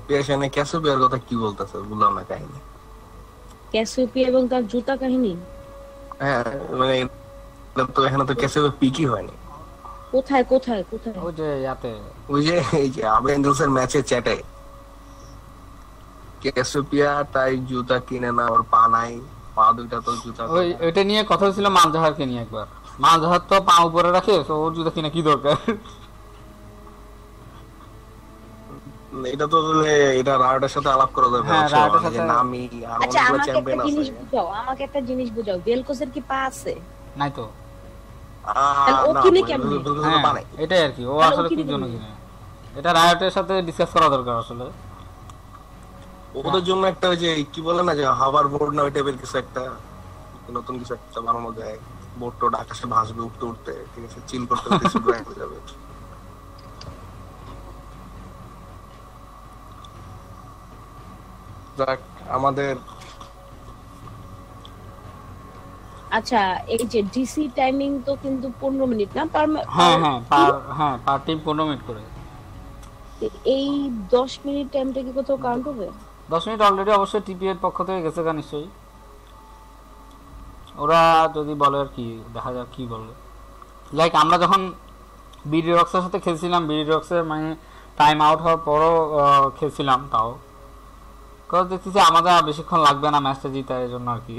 Speaker 6: পেশানে ক্যাসোপিয়ার কথা কি বলতেছে বললাম না কাহিনী।
Speaker 2: ক্যাসোপিয়া এবং তার জুতা কাহিনী,
Speaker 6: হ্যাঁ মানে তো এখানে তো ক্যাসোপিয়া পিকই হয়নি।
Speaker 2: কোথায়
Speaker 1: ওই যে ইয়াতে
Speaker 6: ওই যে এই যে আবেঞ্জেলসের ম্যাচে চ্যাটে ক্যাসিওপিয়া তাই জুতা কিনে না, ওর পা নাই, পা দুইটা তো জুতা
Speaker 1: ওই ওইটা নিয়ে কথা হচ্ছিল মালজাহারকে নিয়ে একবার। মালজাহার তো পা উপরে রাখে, তো ওর জুতা কিনা কি দরকার?
Speaker 6: এটা তো এটা রায়োটের সাথে আলাপ করা দরকার।
Speaker 1: হ্যাঁ, রায়োটের সাথে
Speaker 6: নামি আর
Speaker 2: আচ্ছা
Speaker 6: অনেকগুলো
Speaker 2: আমাকে একটা
Speaker 6: চ্যাম্পিয়ন আছে।
Speaker 2: জিনিস বুঝাও, আমাকে একটা জিনিস বুঝাও, বেলকোসের কি পা আছে?
Speaker 1: নাই তো।
Speaker 2: তাহলে ও
Speaker 6: না,
Speaker 2: কিনে
Speaker 6: মানে
Speaker 2: কেমনে?
Speaker 6: বিলকুল
Speaker 1: হ্যাঁ,
Speaker 6: পা নাই।
Speaker 1: এটাই আর কি, ও
Speaker 2: তাহলে ও
Speaker 1: আসলে কি
Speaker 2: কিনে
Speaker 1: জন্য
Speaker 2: কেমনে?
Speaker 1: কিনে, এটা রায়োটের সাথে ডিসকাস করা দরকার আসলে।
Speaker 6: ওদের জন্য একটা ওই যে কি বলে না যে হাভার বোর্ড না, ওই টাইপের কিছু একটা নতুন কিছু একটা বানানো যায়। বোর্ড টোড আকাশে ভাসবে উঠতে উঠতে, ঠিক আছে, চিল করতে করতে কিছু ড্রয়িং হয়ে যাবে। যাক, আমাদের
Speaker 2: আচ্ছা এই যে ডিসি টাইমিং তো কিন্তু 15 মিনিট না
Speaker 1: পার টিম 15 মিনিট করে।
Speaker 2: এই 10 মিনিট টাইমটা কি কোথাও কাউন্ট হবে?
Speaker 1: 10 মিনিট অলরেডি অবশ্যই টিপি এর পক্ষ থেকে গেছে নিশ্চয়ই। ওরা যদি বলে আর কি, দেখা যাক কি বলে। লাইক আমরা যখন বিডি রক্সের সাথে খেলছিলাম, বিডি রক্সের মানে টাইম আউট হওয়ার পরও খেলছিলাম, তাও কারণ দেখতেছি আমাদের আর বেশিক্ষণ লাগবে না ম্যাচটা জিতার, এই জন্য আর কি।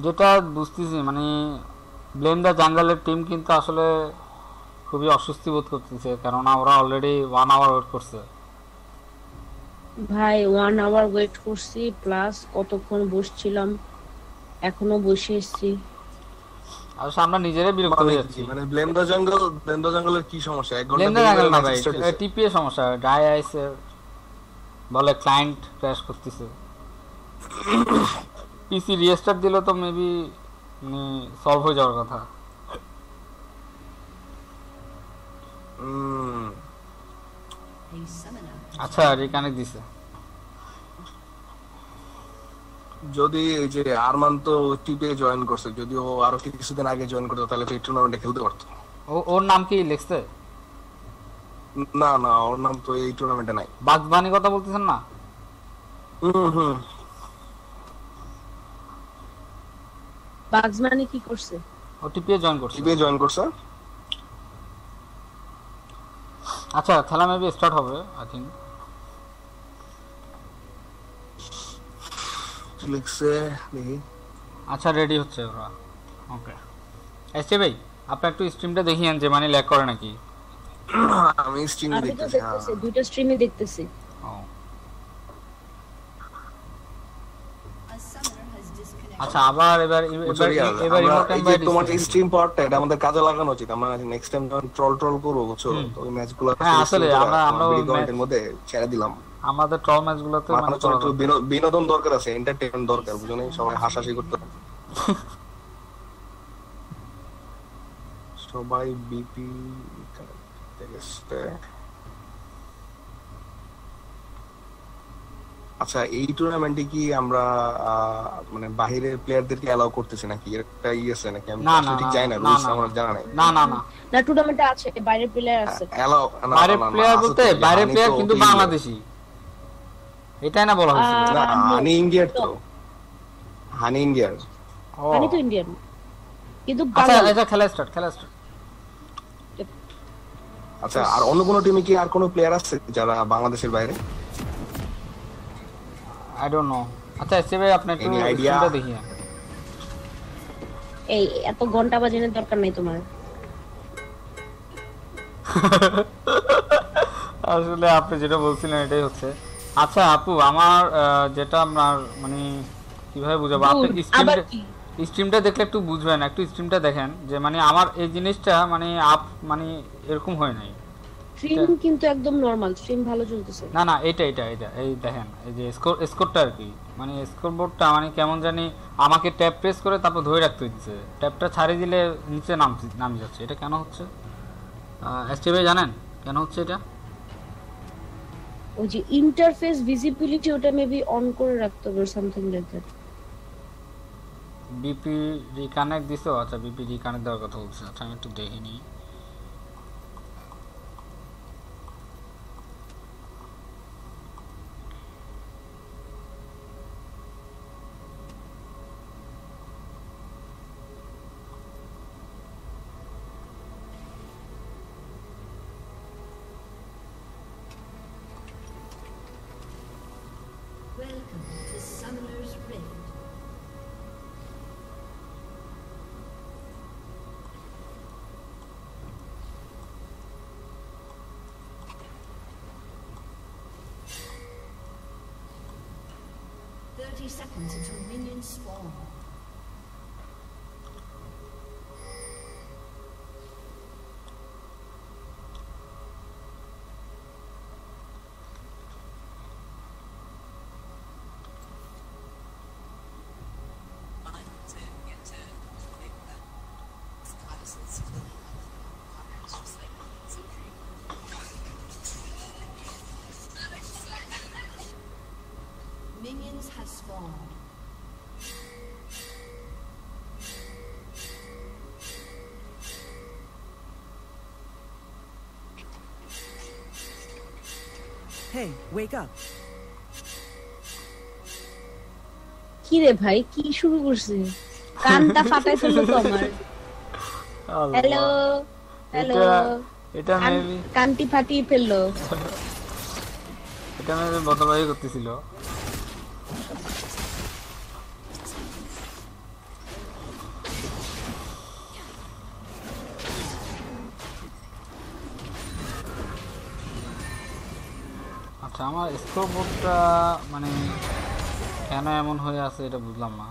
Speaker 1: যেটা বুঝতেছি মানে ব্লেম দ্য জাঙ্গলের টিম কিন্তু আসলে খুবই অস্বস্তি বোধ করতেছে, কেননা ওরা অলরেডি 1 আওয়ার ওয়েট করছে।
Speaker 2: ভাই 1 আওয়ার ওয়েট করছি, প্লাস কতক্ষণ বসছিলাম, এখনো বসে এসেছি।
Speaker 1: আসলে আমরা নিজেরাই বিরক্ত হয়ে যাচ্ছি।
Speaker 6: মানে ব্লেম দ্য জঙ্গলের কি সমস্যা? 1 ঘন্টা
Speaker 1: ব্লেম দ্য জাঙ্গল না ভাই, টিপি এর সমস্যা, ড্রাই আইসের বলে ক্লায়েন্ট ক্র্যাশ করতেছে। পিসি রিস্টার্ট দিলে তো মেবি সলভ হয়ে যাওয়ার কথা। আচ্ছা রিকানেক্ট দিছে।
Speaker 6: যদি এই যে আরমান তো টিপে জয়েন করছে, যদি ও আরো কিছুদিন আগে জয়েন করতো তাহলে তো এই টুর্নামেন্টে খেলতে পারতো।
Speaker 1: ওর নাম কি লিখছে?
Speaker 6: না না, ওর নাম তো এই টুর্নামেন্টে নাই।
Speaker 1: বাগস বানি কথা বলতেছেন না?
Speaker 2: বাগস মানে কি করছে?
Speaker 1: ও টিপিএ জয়েন করছে।
Speaker 6: টিপে জয়েন করছে।
Speaker 1: আচ্ছা খেলা মেবি স্টার্ট হবে আই থিংক।
Speaker 6: লিখছে দেখি।
Speaker 1: আচ্ছা রেডি হচ্ছে ওরা। ওকে এসছে ভাই, আপনি একটু স্ট্রিমটা দেখিয়েন যে মানে ল্যাগ করে নাকি।
Speaker 6: আমি স্ট্রিমে
Speaker 2: আমি তো
Speaker 6: দেখতেছি।
Speaker 2: দেখতেছি, দুইটা স্ট্রিমে দেখতেছি।
Speaker 1: ও আচ্ছা আবার এবার ইমোটেন বাই
Speaker 6: তোমার স্ট্রিম পার্টটা এটা আমাদের কাজে লাগানো উচিত। আমরা নেক্সট টাইম যখন ট্রল করব বুঝছো, তো ওই ম্যাচগুলো
Speaker 1: হ্যাঁ আসলে আমরা
Speaker 6: কমেন্টের মধ্যে ছেড়ে দিলাম।
Speaker 1: আমাদের ট্রল ম্যাচগুলোতে মানে
Speaker 6: একটু বিনোদন দরকার আছে, এন্টারটেইনমেন্ট দরকার, বুঝুন, সবাই হাসাহাসি করতে হবে। সবাই বিপি আচ্ছা এই টুর্নামেন্টে কি আমরা মানে বাইরের প্লেয়ারদেরকে অ্যালাউ করতেছি নাকি? একটা আছে নাকি? আমি ঠিক জানি না, রুলস আমার জানা নাই।
Speaker 1: না না না
Speaker 2: না টুর্নামেন্টে আছে, বাইরের প্লেয়ার আছে।
Speaker 6: অ্যালাউ
Speaker 1: বাইরের প্লেয়ার বলতে বাইরের প্লেয়ার কিন্তু বাংলাদেশি, এটাই না বলা হয়েছিল?
Speaker 6: না হানি ইন্ডিয়ার তো, হানি ইন্ডিয়ার।
Speaker 2: হানি তো ইন্ডিয়ান কিন্তু
Speaker 1: আচ্ছা
Speaker 2: বাংলা।
Speaker 1: এটা খেলা স্টার্ট।
Speaker 6: আচ্ছা আর অন্য কোনো টিমে কি আর কোনো প্লেয়ার আছে যারা বাংলাদেশের বাইরে?
Speaker 1: I don't know. আচ্ছা এসছে ভাই আপনি একটু স্ট্রিমটা দেখিয়ে।
Speaker 2: এই এত ঘন্টা বাজানোর দরকার নাই তোমার।
Speaker 1: আসলে আপনি যেটা বলছিলেন এটাই হচ্ছে। আচ্ছা আপু আমার যেটা আপনার মানে কিভাবে বুঝাবো, আপনি স্ট্রিমটা দেখলে একটু বুঝবেন, একটু স্ট্রিমটা দেখেন যে মানে আমার এই জিনিসটা মানে আপ মানে এরকম হয় নাই।
Speaker 2: স্ট্রিম কিন্তু একদম নরমাল, স্ট্রিম ভালো চলতেছে।
Speaker 1: না না এটা এই দেখেন এই যে স্কোরটা আর কি, মানে স্কোর বোর্ডটা মানে কেমন জানি আমাকে ট্যাব প্রেস করে তারপর ধরে রাখতে দিচ্ছে, ট্যাবটা ছাড়িয়ে দিলে নিচে নামে যাচ্ছে। এটা কেন হচ্ছে এসটি ভাই জানেন কেন হচ্ছে এটা?
Speaker 2: ওই যে ইন্টারফেস ভিজিবিলিটি ওটা মেবি অন করে রাখতে হবে something like that.
Speaker 1: BP reconnect দিছো? আচ্ছা বিপি রিকানেক্ট দেওয়ার কথা বলছে। আচ্ছা আমি একটু দেখে নিই।
Speaker 7: Welcome to Summoner's Rift. Seconds until minions spawn. Minions have spawned.
Speaker 3: Hey, wake up.
Speaker 2: কি রে ভাই, কি শুরু করছে? কানটা ফাটাই ফেললো তো আমার। হ্যালো হ্যালো,
Speaker 1: এটা মেবি
Speaker 2: কানটি ফাটিয়ে ফেললো।
Speaker 1: এটা মেবি বদলাবাই করতেছিল। আচ্ছা আমার স্কোর বোর্ডটা মানে কেন এমন হয়ে আছে এটা বুঝলাম না।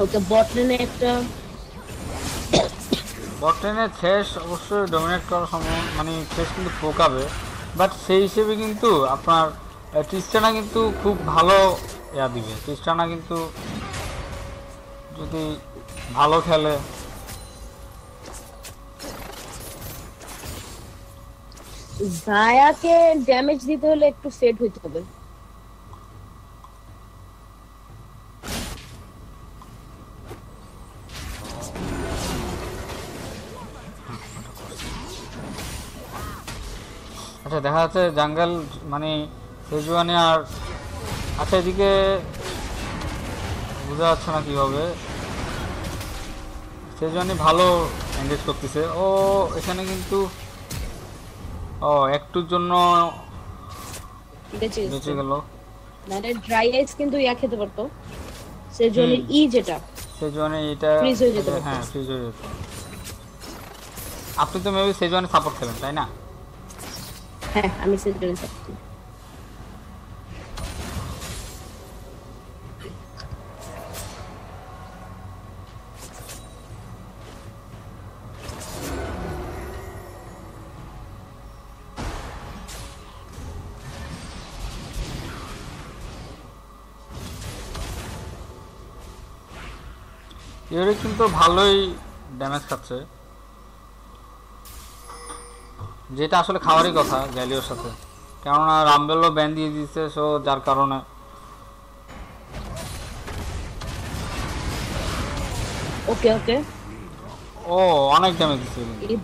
Speaker 2: ওকে বট লেনে একটা
Speaker 1: বট লেনে শেষ অবশ্যই ডমিনেট করার সময় মানে শেষ কিন্তু পোকাবে, বাট সেই হিসেবে কিন্তু আপনার ট্রিস্টানা কিন্তু খুব ভালো ইয়া দিবে। ট্রিস্টানা কিন্তু যদি ভালো খেলে
Speaker 2: জায়াকে ড্যামেজ দিতে হলে একটু সেট হইতে হবে।
Speaker 1: আচ্ছা দেখা যাচ্ছে জাঙ্গল মানে সেজুয়ানে আর আচ্ছা এদিকে বোঝা যাচ্ছে না কীভাবে সেজুয়ানি ভালো এনগেজ করতেছে। ও এখানে কিন্তু ও একটুর জন্য বেঁচে গেল।
Speaker 2: মানে ড্রাই আইস কিন্তু ইয়া খেতে পারতো, সেজুয়ানের ই যেটা
Speaker 1: সেজুয়ানি এটা
Speaker 2: ফ্রিজ হয়ে যেত।
Speaker 1: হ্যাঁ ফ্রিজ হয়ে যেত। আপনি তো মেবি সেজুয়ানি সাপোর্ট খেলেন তাই না?
Speaker 2: হ্যাঁ আমি সেজুয়ানি সাপোর্ট।
Speaker 1: ইউরি কিন্তু ভালোই ড্যামেজ খাচ্ছে, যেটা আসলে খাওয়ারই কথা গ্যালিওর সাথে, কেননা রামবেলও ব্যান দিয়ে দিচ্ছে, সো যার কারণে
Speaker 2: ওকে ওকে
Speaker 1: ও অনেক ড্যামেজ দিচ্ছে।
Speaker 2: এই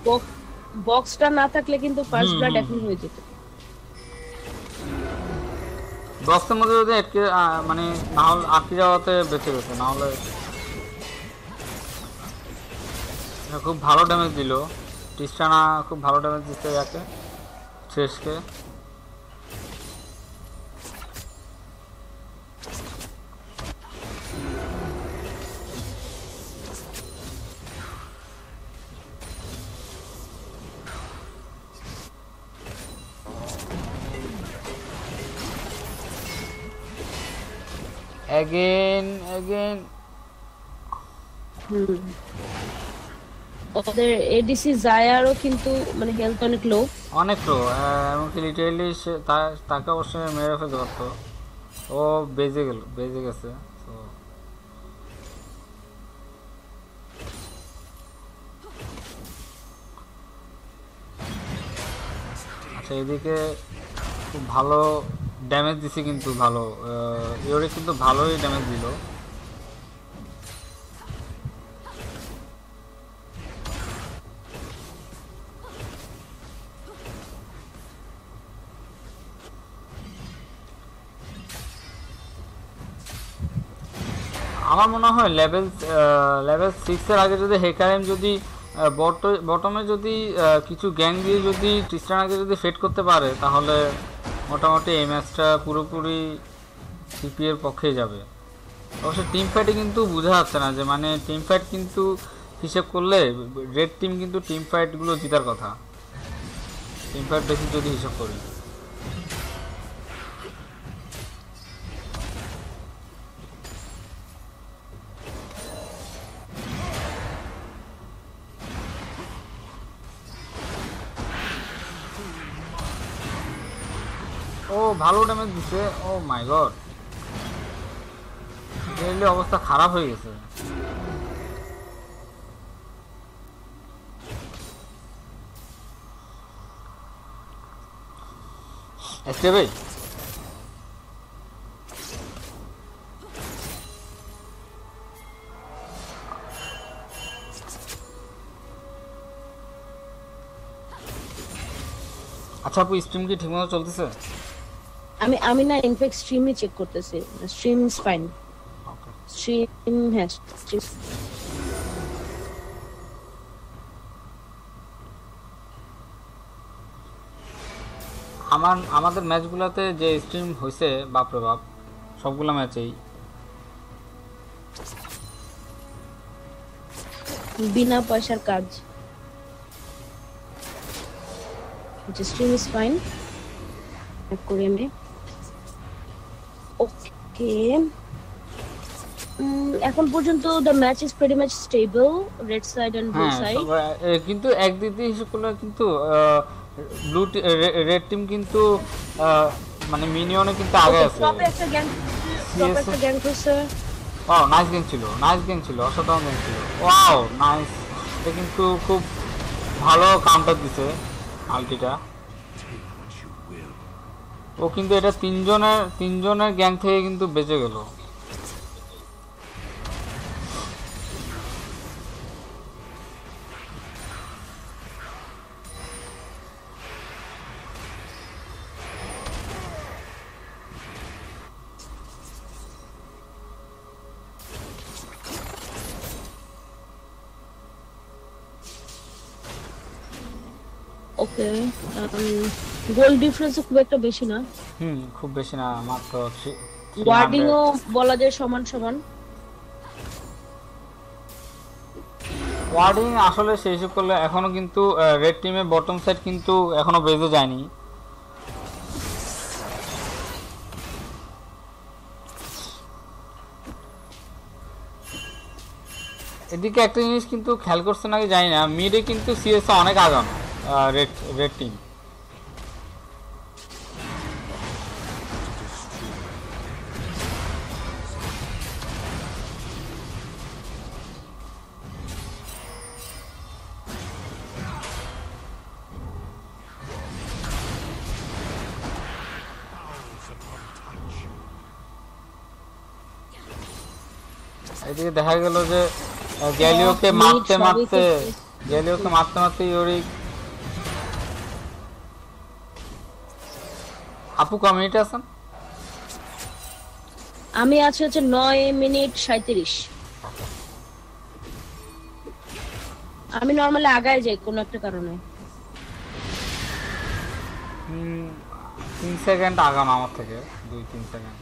Speaker 2: বক্সটা না থাকলে কিন্তু ফার্স্ট ব্লাড এখন হয়ে যেত।
Speaker 1: বক্সের মধ্যে যদি মানে না হলে আটকে যাওয়াতে বেঁচে গেছে, না হলে খুব ভালো ড্যামেজ দিল। ট্রিস্টানা খুব ভালো ড্যামেজ দিচ্ছে ইয়াকে শেষকে। অ্যাগেন
Speaker 2: ওদের এডিসি জায়ারও কিন্তু মানে হেলথ অনেক লো।
Speaker 1: অনেক লো, এমনকি লিটারেলি তাকে অবশ্যই মেরে ফেলতে পারতো। ও বেজে গেছে। তো আচ্ছা, এদিকে খুব ভালো ড্যামেজ দিছে, কিন্তু ভালো ইওরি কিন্তু ভালোই ড্যামেজ দিল। আমার মনে হয় লেভেল 6 এর আগে যদি হেকারেম যদি বটমে যদি কিছু গ্যাং দিয়ে যদি ট্রিস্টানাকে যদি ফেট করতে পারে, তাহলে মোটামুটি এই ম্যাচটা পুরোপুরি সিপি এর পক্ষেই যাবে। অবশ্য টিম ফাইটে কিন্তু বোঝা যাচ্ছে না যে, মানে টিম ফাইট কিন্তু হিসেব করলে রেড টিম কিন্তু টিম ফাইটগুলো জেতার কথা, টিম ফাইট বেশি যদি হিসাব করি। ও ভালো ড্যামেজ দিছে। ও মাই গড, রিয়েলি অবস্থা খারাপ হয়ে গেছে। ভাই আচ্ছা আপু, স্ট্রিম কি ঠিকমতো চলতেছে?
Speaker 2: আমি না ইনফ্যাক্ট স্ট্রিমই চেক করতেছি। Stream is fine. স্ট্রিম হ্যাঁ,
Speaker 1: আমাদের ম্যাচগুলোতে যে স্ট্রিম হয়েছে, বাপরে বাপ, সবগুলো ম্যাচেই
Speaker 2: বিনা পয়সার কাজ। স্ট্রিম ইজ ফাইন করে আমি ওকে। এখন পর্যন্ত the match is pretty much stable, red side and blue side.
Speaker 1: কিন্তু একদিক দিয়ে হিসেব করলে কিন্তু রেড টিম কিন্তু মানে মিনিয়নে কিন্তু আগে আছে।
Speaker 2: টপে একটা গ্যাং করছে।
Speaker 1: ওয়াও, নাইস গেম ছিল, অসাধারণ গেম ছিল। ওয়াও নাইস, এটা কিন্তু খুব ভালো কাউন্টার দিছে আলটিটা। ও কিন্তু এটা তিনজনের গ্যাং থেকে কিন্তু বেঁচে গেল।
Speaker 2: ওকে, গোল ডিফারেন্স খুব একটা বেশি না।
Speaker 1: খুব বেশি না, মাত্র
Speaker 2: ওয়ার্ডিংও বলা যায় সমান সমান।
Speaker 1: ওয়ার্ডিং আসলে সেই হিসেব করলে এখনো কিন্তু রেড টিমের বটম সাইড কিন্তু এখনো বেজে যায়নি। এদিকে একটা জিনিস কিন্তু খেয়াল করছে নাকি জানি না, মিডে কিন্তু সিএস অনেক আগানো রেড টিম। এদিকে দেখা গেল যে গ্যালিওকে মারতে মারতে ইওরিক। আপু কমিউনিটি আছেন?
Speaker 2: আমি আছি হচ্ছে 9 মিনিট 37। আমি নরমালি আগায় যাই কোন একটা কারণে।
Speaker 1: 3 সেকেন্ড আগানো আমার থেকে, 2-3 সেকেন্ড।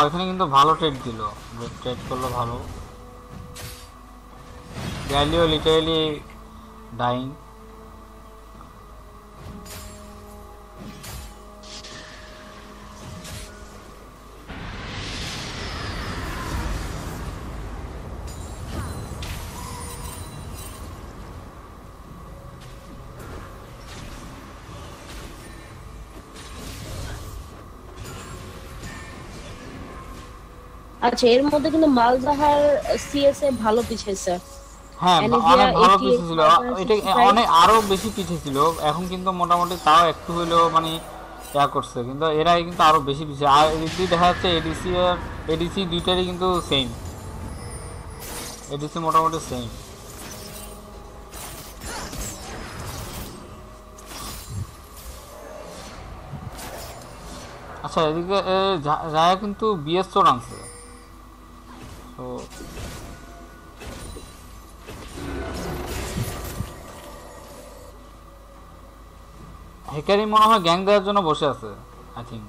Speaker 1: এখানে কিন্তু ভালো ট্রেড দিল, ট্রেড করলো ভালো। Galio literally dying.
Speaker 2: আচ্ছা, এর মধ্যে কিন্তু মালজাহার সিএস এ ভালো পিছিয়েছে।
Speaker 1: হ্যাঁ
Speaker 2: Anivia
Speaker 1: অনেক ভালো
Speaker 2: 88,
Speaker 1: পিছিয়ে ছিল, এটা
Speaker 2: 65
Speaker 1: অনেক আরো বেশি পিছিয়ে ছিল। এখন কিন্তু মোটামুটি তাও একটু হইলেও মানে ইয়া করছে, কিন্তু এরা কিন্তু আরো বেশি পিছিয়ে। আর এদিকে দেখা যাচ্ছে এডিসি আর এডিসি দুইটারই কিন্তু সেম, এডিসি মোটামুটি সেম। আচ্ছা এদিকে রায়া কিন্তু বিএস চোর আনছে, তো হেকারি মনে হয় গ্যাং দেওয়ার জন্য বসে আছে আই থিঙ্ক।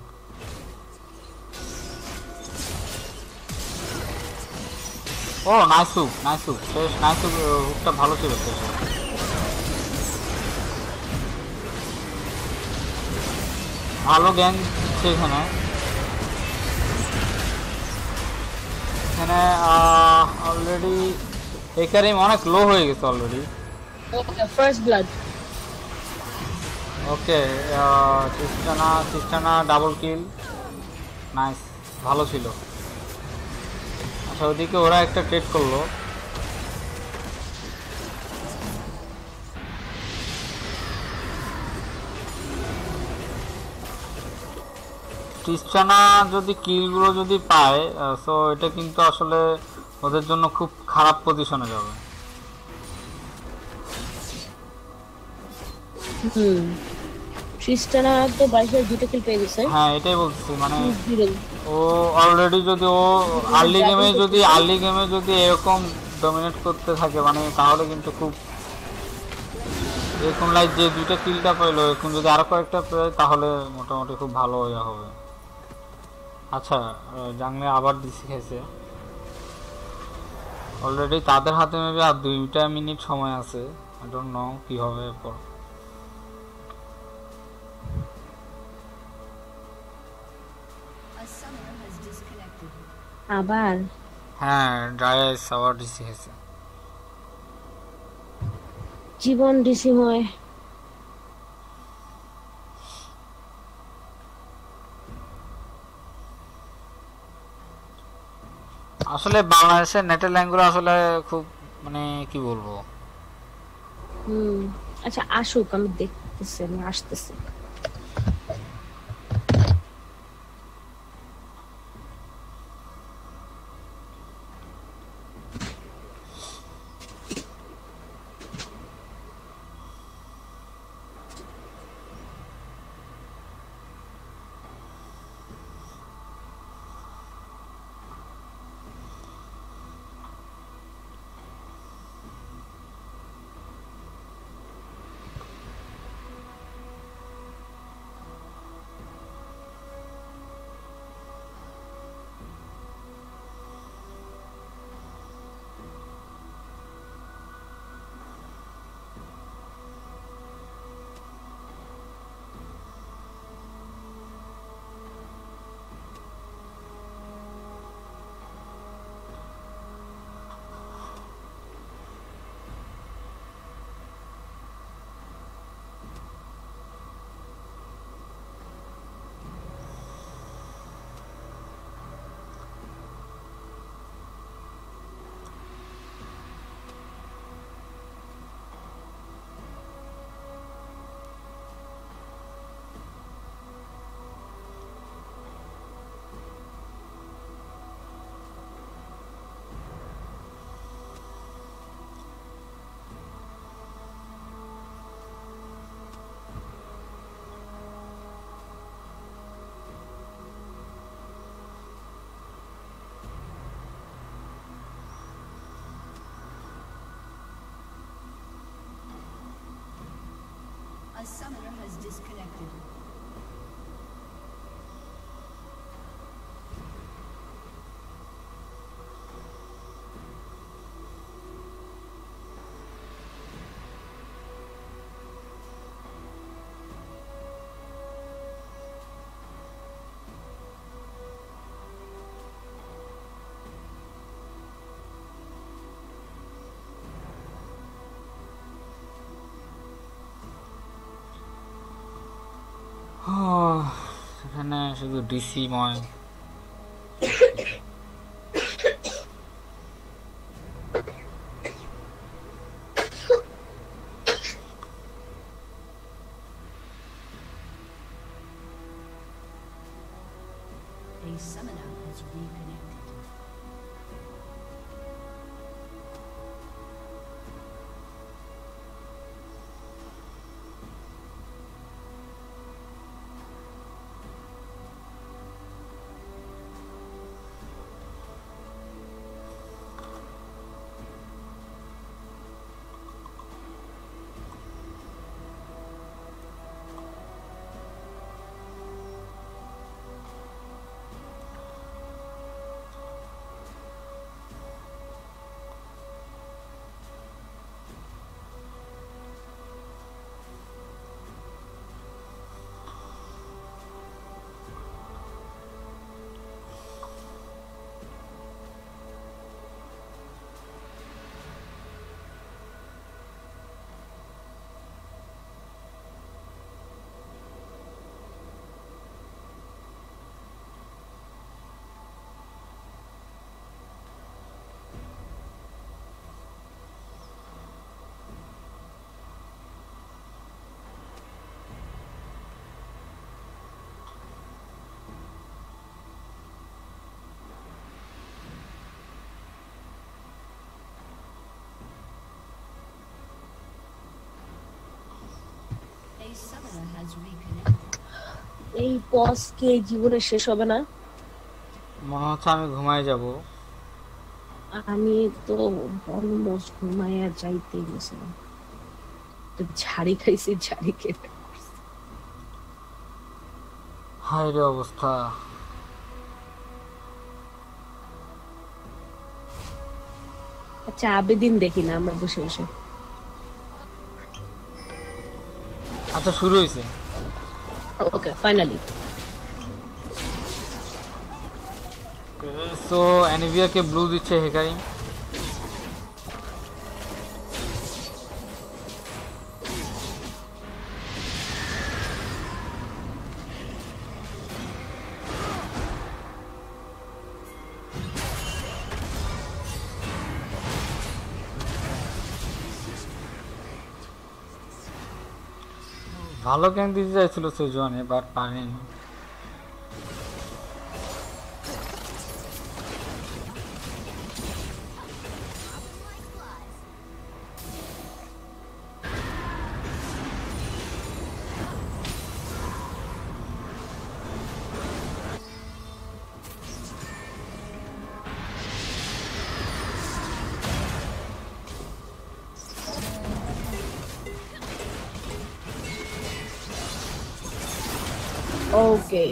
Speaker 1: ও নাইসুক নাইসুক শেষ, নাইসুক হুকটা ভালো ছিল শেষ। ভালো গ্যাং সেখানে, এখানে অলরেডি হেকারিম অনেক লো হয়ে গেছে অলরেডি।
Speaker 2: ওকে, ফার্স্ট ব্লাড।
Speaker 1: ওকে সিস্টানা ডাবল কিল, নাইস, ভালো ছিল। আচ্ছা ওদিকে ওরা একটা ট্রেড করলো, ক্রিস্টানা যদি কিলগুলো যদি পায় সো এটা কিন্তু আসলে ওদের জন্য খুব খারাপ পজিশনে যাবে।
Speaker 2: ট্রিস্টানা তো 22 দুটো কিল পেয়ে গেছে।
Speaker 1: হ্যাঁ এটাই বলছি, মানে
Speaker 2: বিরল।
Speaker 1: ও অলরেডি যদি ও আর্লি গেমে যদি এরকম ডমিনেট করতে থাকে মানে তাহলে কিন্তু খুব এরকম লাইক যে দুইটা কিলটা পাইলো এখন যদি আরো কয়েকটা পায় তাহলে মোটামুটি খুব ভালো ইয়ে হবে। আচ্ছা জানলে আবার ডিসি খেয়েছে অলরেডি, তাদের হাতে মেবি আর 2 মিনিট সময় আছে। আই ডোন্ট নো কি হবে এরপর।
Speaker 7: A summoner has disconnected.
Speaker 2: আবার
Speaker 1: হ্যাঁ ড্রাইস আবার ডিসি খেয়েছে।
Speaker 2: জীবন ডিসিময়।
Speaker 1: আসলে বাংলাদেশের নেটের লাইনগুলো আসলে খুব মানে কি বলবো।
Speaker 2: আচ্ছা আসুক, আমি দেখতেছি, আমি আসতেছি।
Speaker 7: A summoner has disconnected.
Speaker 1: এখানে শুধু ডিসি ময়।
Speaker 7: A summoner has reconnected. A summoner has reconnected.
Speaker 2: এই পজ কি এই জীবনে শেষ হবে না?
Speaker 1: মনে হচ্ছে আমি ঘুমায় যাব।
Speaker 2: আমি তো অলমোস্ট ঘুমাইয়া যাইতে গেছিলাম, তো ঝাড়ি খাইছি, ঝাড়ি খেতে।
Speaker 1: হায় রে অবস্থা।
Speaker 2: আচ্ছা আবেদিন দেখি না আমরা বসে বসে।
Speaker 1: আচ্ছা শুরু হয়েছে।
Speaker 2: ওকে ফাইনালি।
Speaker 1: সো অ্যানিভিয়াকে ব্লু দিচ্ছে হেকারিং। ভালো গ্যাং দিতে চাইছিল সেজনে, বাট পারেনি।
Speaker 2: ওকে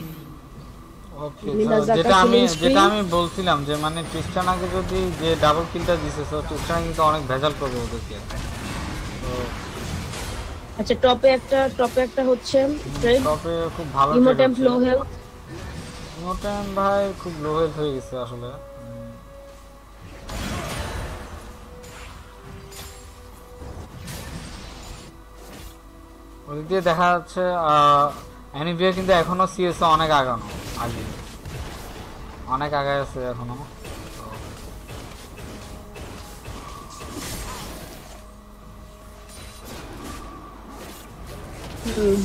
Speaker 1: ওকে,
Speaker 2: মিনাজাকা
Speaker 1: যেটা
Speaker 2: killing spree।
Speaker 1: আমি বলছিলাম যে মানে ট্রিস্টানাকে যদি যে ডাবল কিলটা দিছে, সো ট্রিস্টানা কিন্তু অনেক ভেজাল করবে ওদেরকে। তো
Speaker 2: আচ্ছা টপে একটা হচ্ছে
Speaker 1: তবে খুব ভালো
Speaker 2: ইমোটেম্প লো হেলথ।
Speaker 1: ইমোটেম ভাই খুব লো হেলথ হয়ে গেছে আসলে। ওদিক দিয়ে দেখা যাচ্ছে অ্যানিভিয়া কিন্তু এখনো সিএস অনেক আগানো, অনেক আগায় আছে এখনো।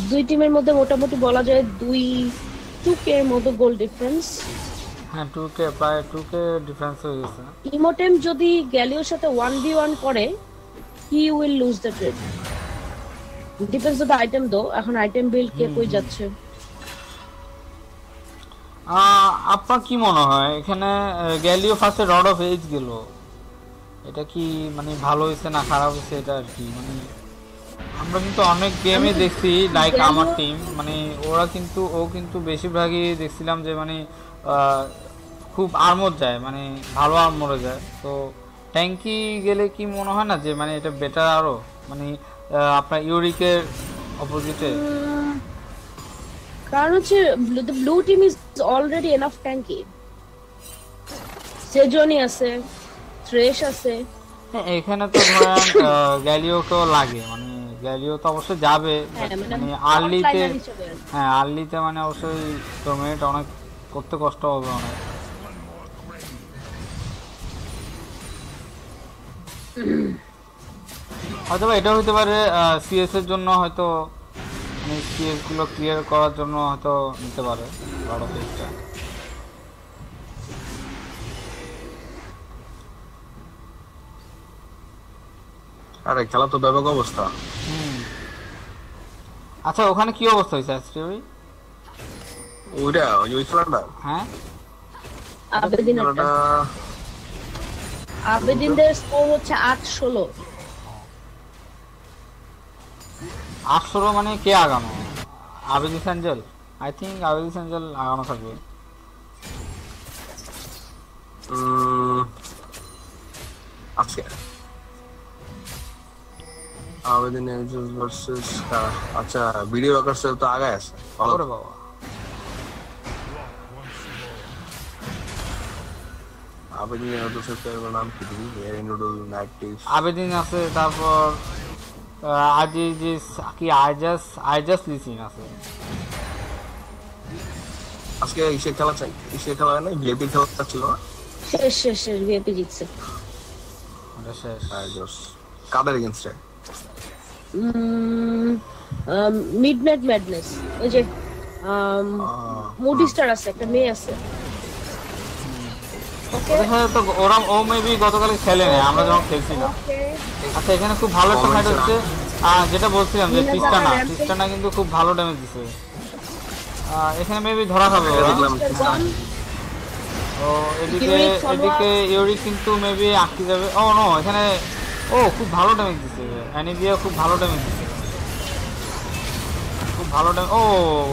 Speaker 2: দুই টিমের মধ্যে মোটামুটি বলা যায় 2K এর মতো গোল ডিফারেন্স।
Speaker 1: হ্যাঁ 2K, প্রায় 2K ডিফারেন্স হয়ে গেছে।
Speaker 2: ইমোটেম যদি গ্যালিওর সাথে 1v1 করে he will lose the trade. Depends on the item দো। এখন আইটেম বিল্ড কে কই যাচ্ছে?
Speaker 1: আপনার কি মনে হয় এখানে গ্যালিও ফার্স্টে রড অফ এজ গেল, এটা কি মানে ভালো হয়েছে না খারাপ হয়েছে এটা আর কি? মানে আমরা কিন্তু অনেক গেমে দেখছি লাইক আমার টিম মানে ও কিন্তু বেশিরভাগই দেখছিলাম যে মানে খুব আর্মর যায়, মানে ভালো আর্মরে যায়। তো ট্যাঙ্কি গেলে কি মনে হয় না যে মানে এটা বেটার আরো, মানে আপনার ইউরিকের অপোজিটে?
Speaker 2: কারণ হচ্ছে the blue team is already enough ট্যাঙ্কি। সেজনি আছে, থ্রেশ আছে।
Speaker 1: হ্যাঁ এখানে তো ধরেন গ্যালিওকেও লাগে, মানে গ্যালিও তো অবশ্যই যাবে,
Speaker 2: হ্যাঁ, মানে
Speaker 1: মানে আর্লিতে,
Speaker 2: frontliner হিসেবে আর কি।
Speaker 1: হ্যাঁ আর্লিতে মানে অবশ্যই ডোমিনেট অনেক করতে কষ্ট হবে অনেক। হয়তো বা এটা হইতে পারে সিএস এর জন্য, হয়তো মানে সিএস গুলো ক্লিয়ার করার জন্য হয়তো নিতে পারে লর্ড অফ ফেজটা।
Speaker 6: আরে খেলা তো ব্যাপক অবস্থা।
Speaker 1: আচ্ছা ওখানে কি অবস্থা হয়েছে আজকে ভাই?
Speaker 6: ওইটা ওই খেলাটা
Speaker 1: হ্যাঁ
Speaker 6: খেলাটা
Speaker 2: আবেদিনদের স্কোর হচ্ছে 8-16।
Speaker 1: 8-16 মানে কে আগানো? আবেদিস অ্যাঞ্জেল, আই থিঙ্ক আবেদিস অ্যাঞ্জেল আগানো থাকবে।
Speaker 6: আজকে আবেদিন এঞ্জেলস ভার্সেস, আচ্ছা ভিডিও ওয়ার্কার্স তো আগে আছে।
Speaker 1: ওরে বাবা,
Speaker 6: আবেদিন এর নাম কি দিবি? এরিনোডল নাইটিভ
Speaker 1: আবেদিন আছে, তারপর আজি যে কি আইজাস লিসিন আছে।
Speaker 6: আজকে ইসে খেলা চাই, ইসে খেলা হয় না, ভিআইপি খেলা ছিল না?
Speaker 2: শেষ ভিআইপি জিতছে।
Speaker 1: ওটা শেষ।
Speaker 6: আইজাস কাদের এগেইনস্টে?
Speaker 2: মিডনাইট ম্যাডনেস, ওই যে মুডি স্টার আছে, একটা মেয়ে আছে।
Speaker 1: ওদের সাথে তো ওরা ও মেবি গতকালে খেলে নেই, আমরা যখন খেলছি না। আচ্ছা এখানে খুব ভালো একটা ফাইট হচ্ছে, যেটা বলছিলাম যে টিস্টানা কিন্তু খুব ভালো ড্যামেজ দিছে। এখানে মেবি ধরা খাবে ওরা। ও এদিকে ইউরি কিন্তু মেবি আটকে যাবে। ও নো, এখানে ও খুব ভালো ড্যামেজ দিছে, অ্যানিভিয়া খুব ভালো ড্যামেজ দিছে, খুব ভালো ড্যামেজ। ও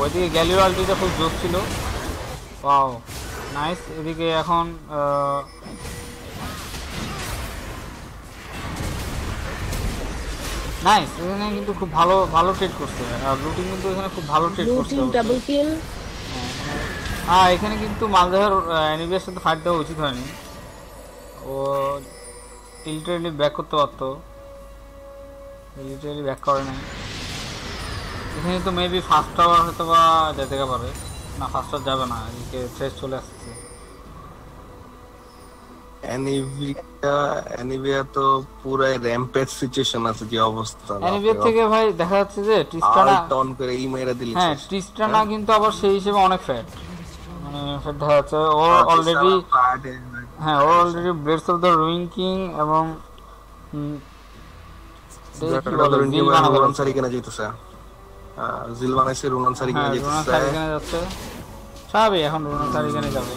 Speaker 1: এদিকে গ্যালিও আলটিটা খুব জোর ছিল। Wow nice. এদিকে এখন নাইস, এখানে কিন্তু খুব ভালো ভালো ট্রেড করছে, ব্লু টিম কিন্তু এখানে খুব ভালো ট্রেড করছে।
Speaker 2: ডাবল কিল।
Speaker 1: এখানে কিন্তু মালদহের অ্যানিভিয়ার সাথে ফাইট দেওয়া উচিত হয়নি, ও লিটারেলি ব্যাক করতে পারতো, লিটারেলি ব্যাক করে নাই। এখানে তো মেবি ফার্স্ট টাওয়ার হয়তো বা যেতে পারে না, ফার্স্ট টাওয়ার যাবে না, এদিকে থ্রেশ চলে আসছে।
Speaker 6: অ্যানিভিয়া তো পুরো র্যাম্পেজ সিচুয়েশন আছে, যে অবস্থা
Speaker 1: অ্যানিভিয়া থেকে ভাই দেখা যাচ্ছে যে ট্রিস্টানা
Speaker 6: টন করে এই মেয়েরা দিল।
Speaker 1: হ্যাঁ ট্রিস্টানা কিন্তু আবার সেই হিসেবে অনেক ফ্যাট, মানে ফ্যাট দেখা যাচ্ছে। ওর already blades of the ruin king এবং
Speaker 6: রুনানসারি কেনা যেতেছে, জিলভানাইসে রুনানসারি কেনা
Speaker 1: যাচ্ছে স্বাভাবিক, এখন রুনানসারি কেনে যাবে।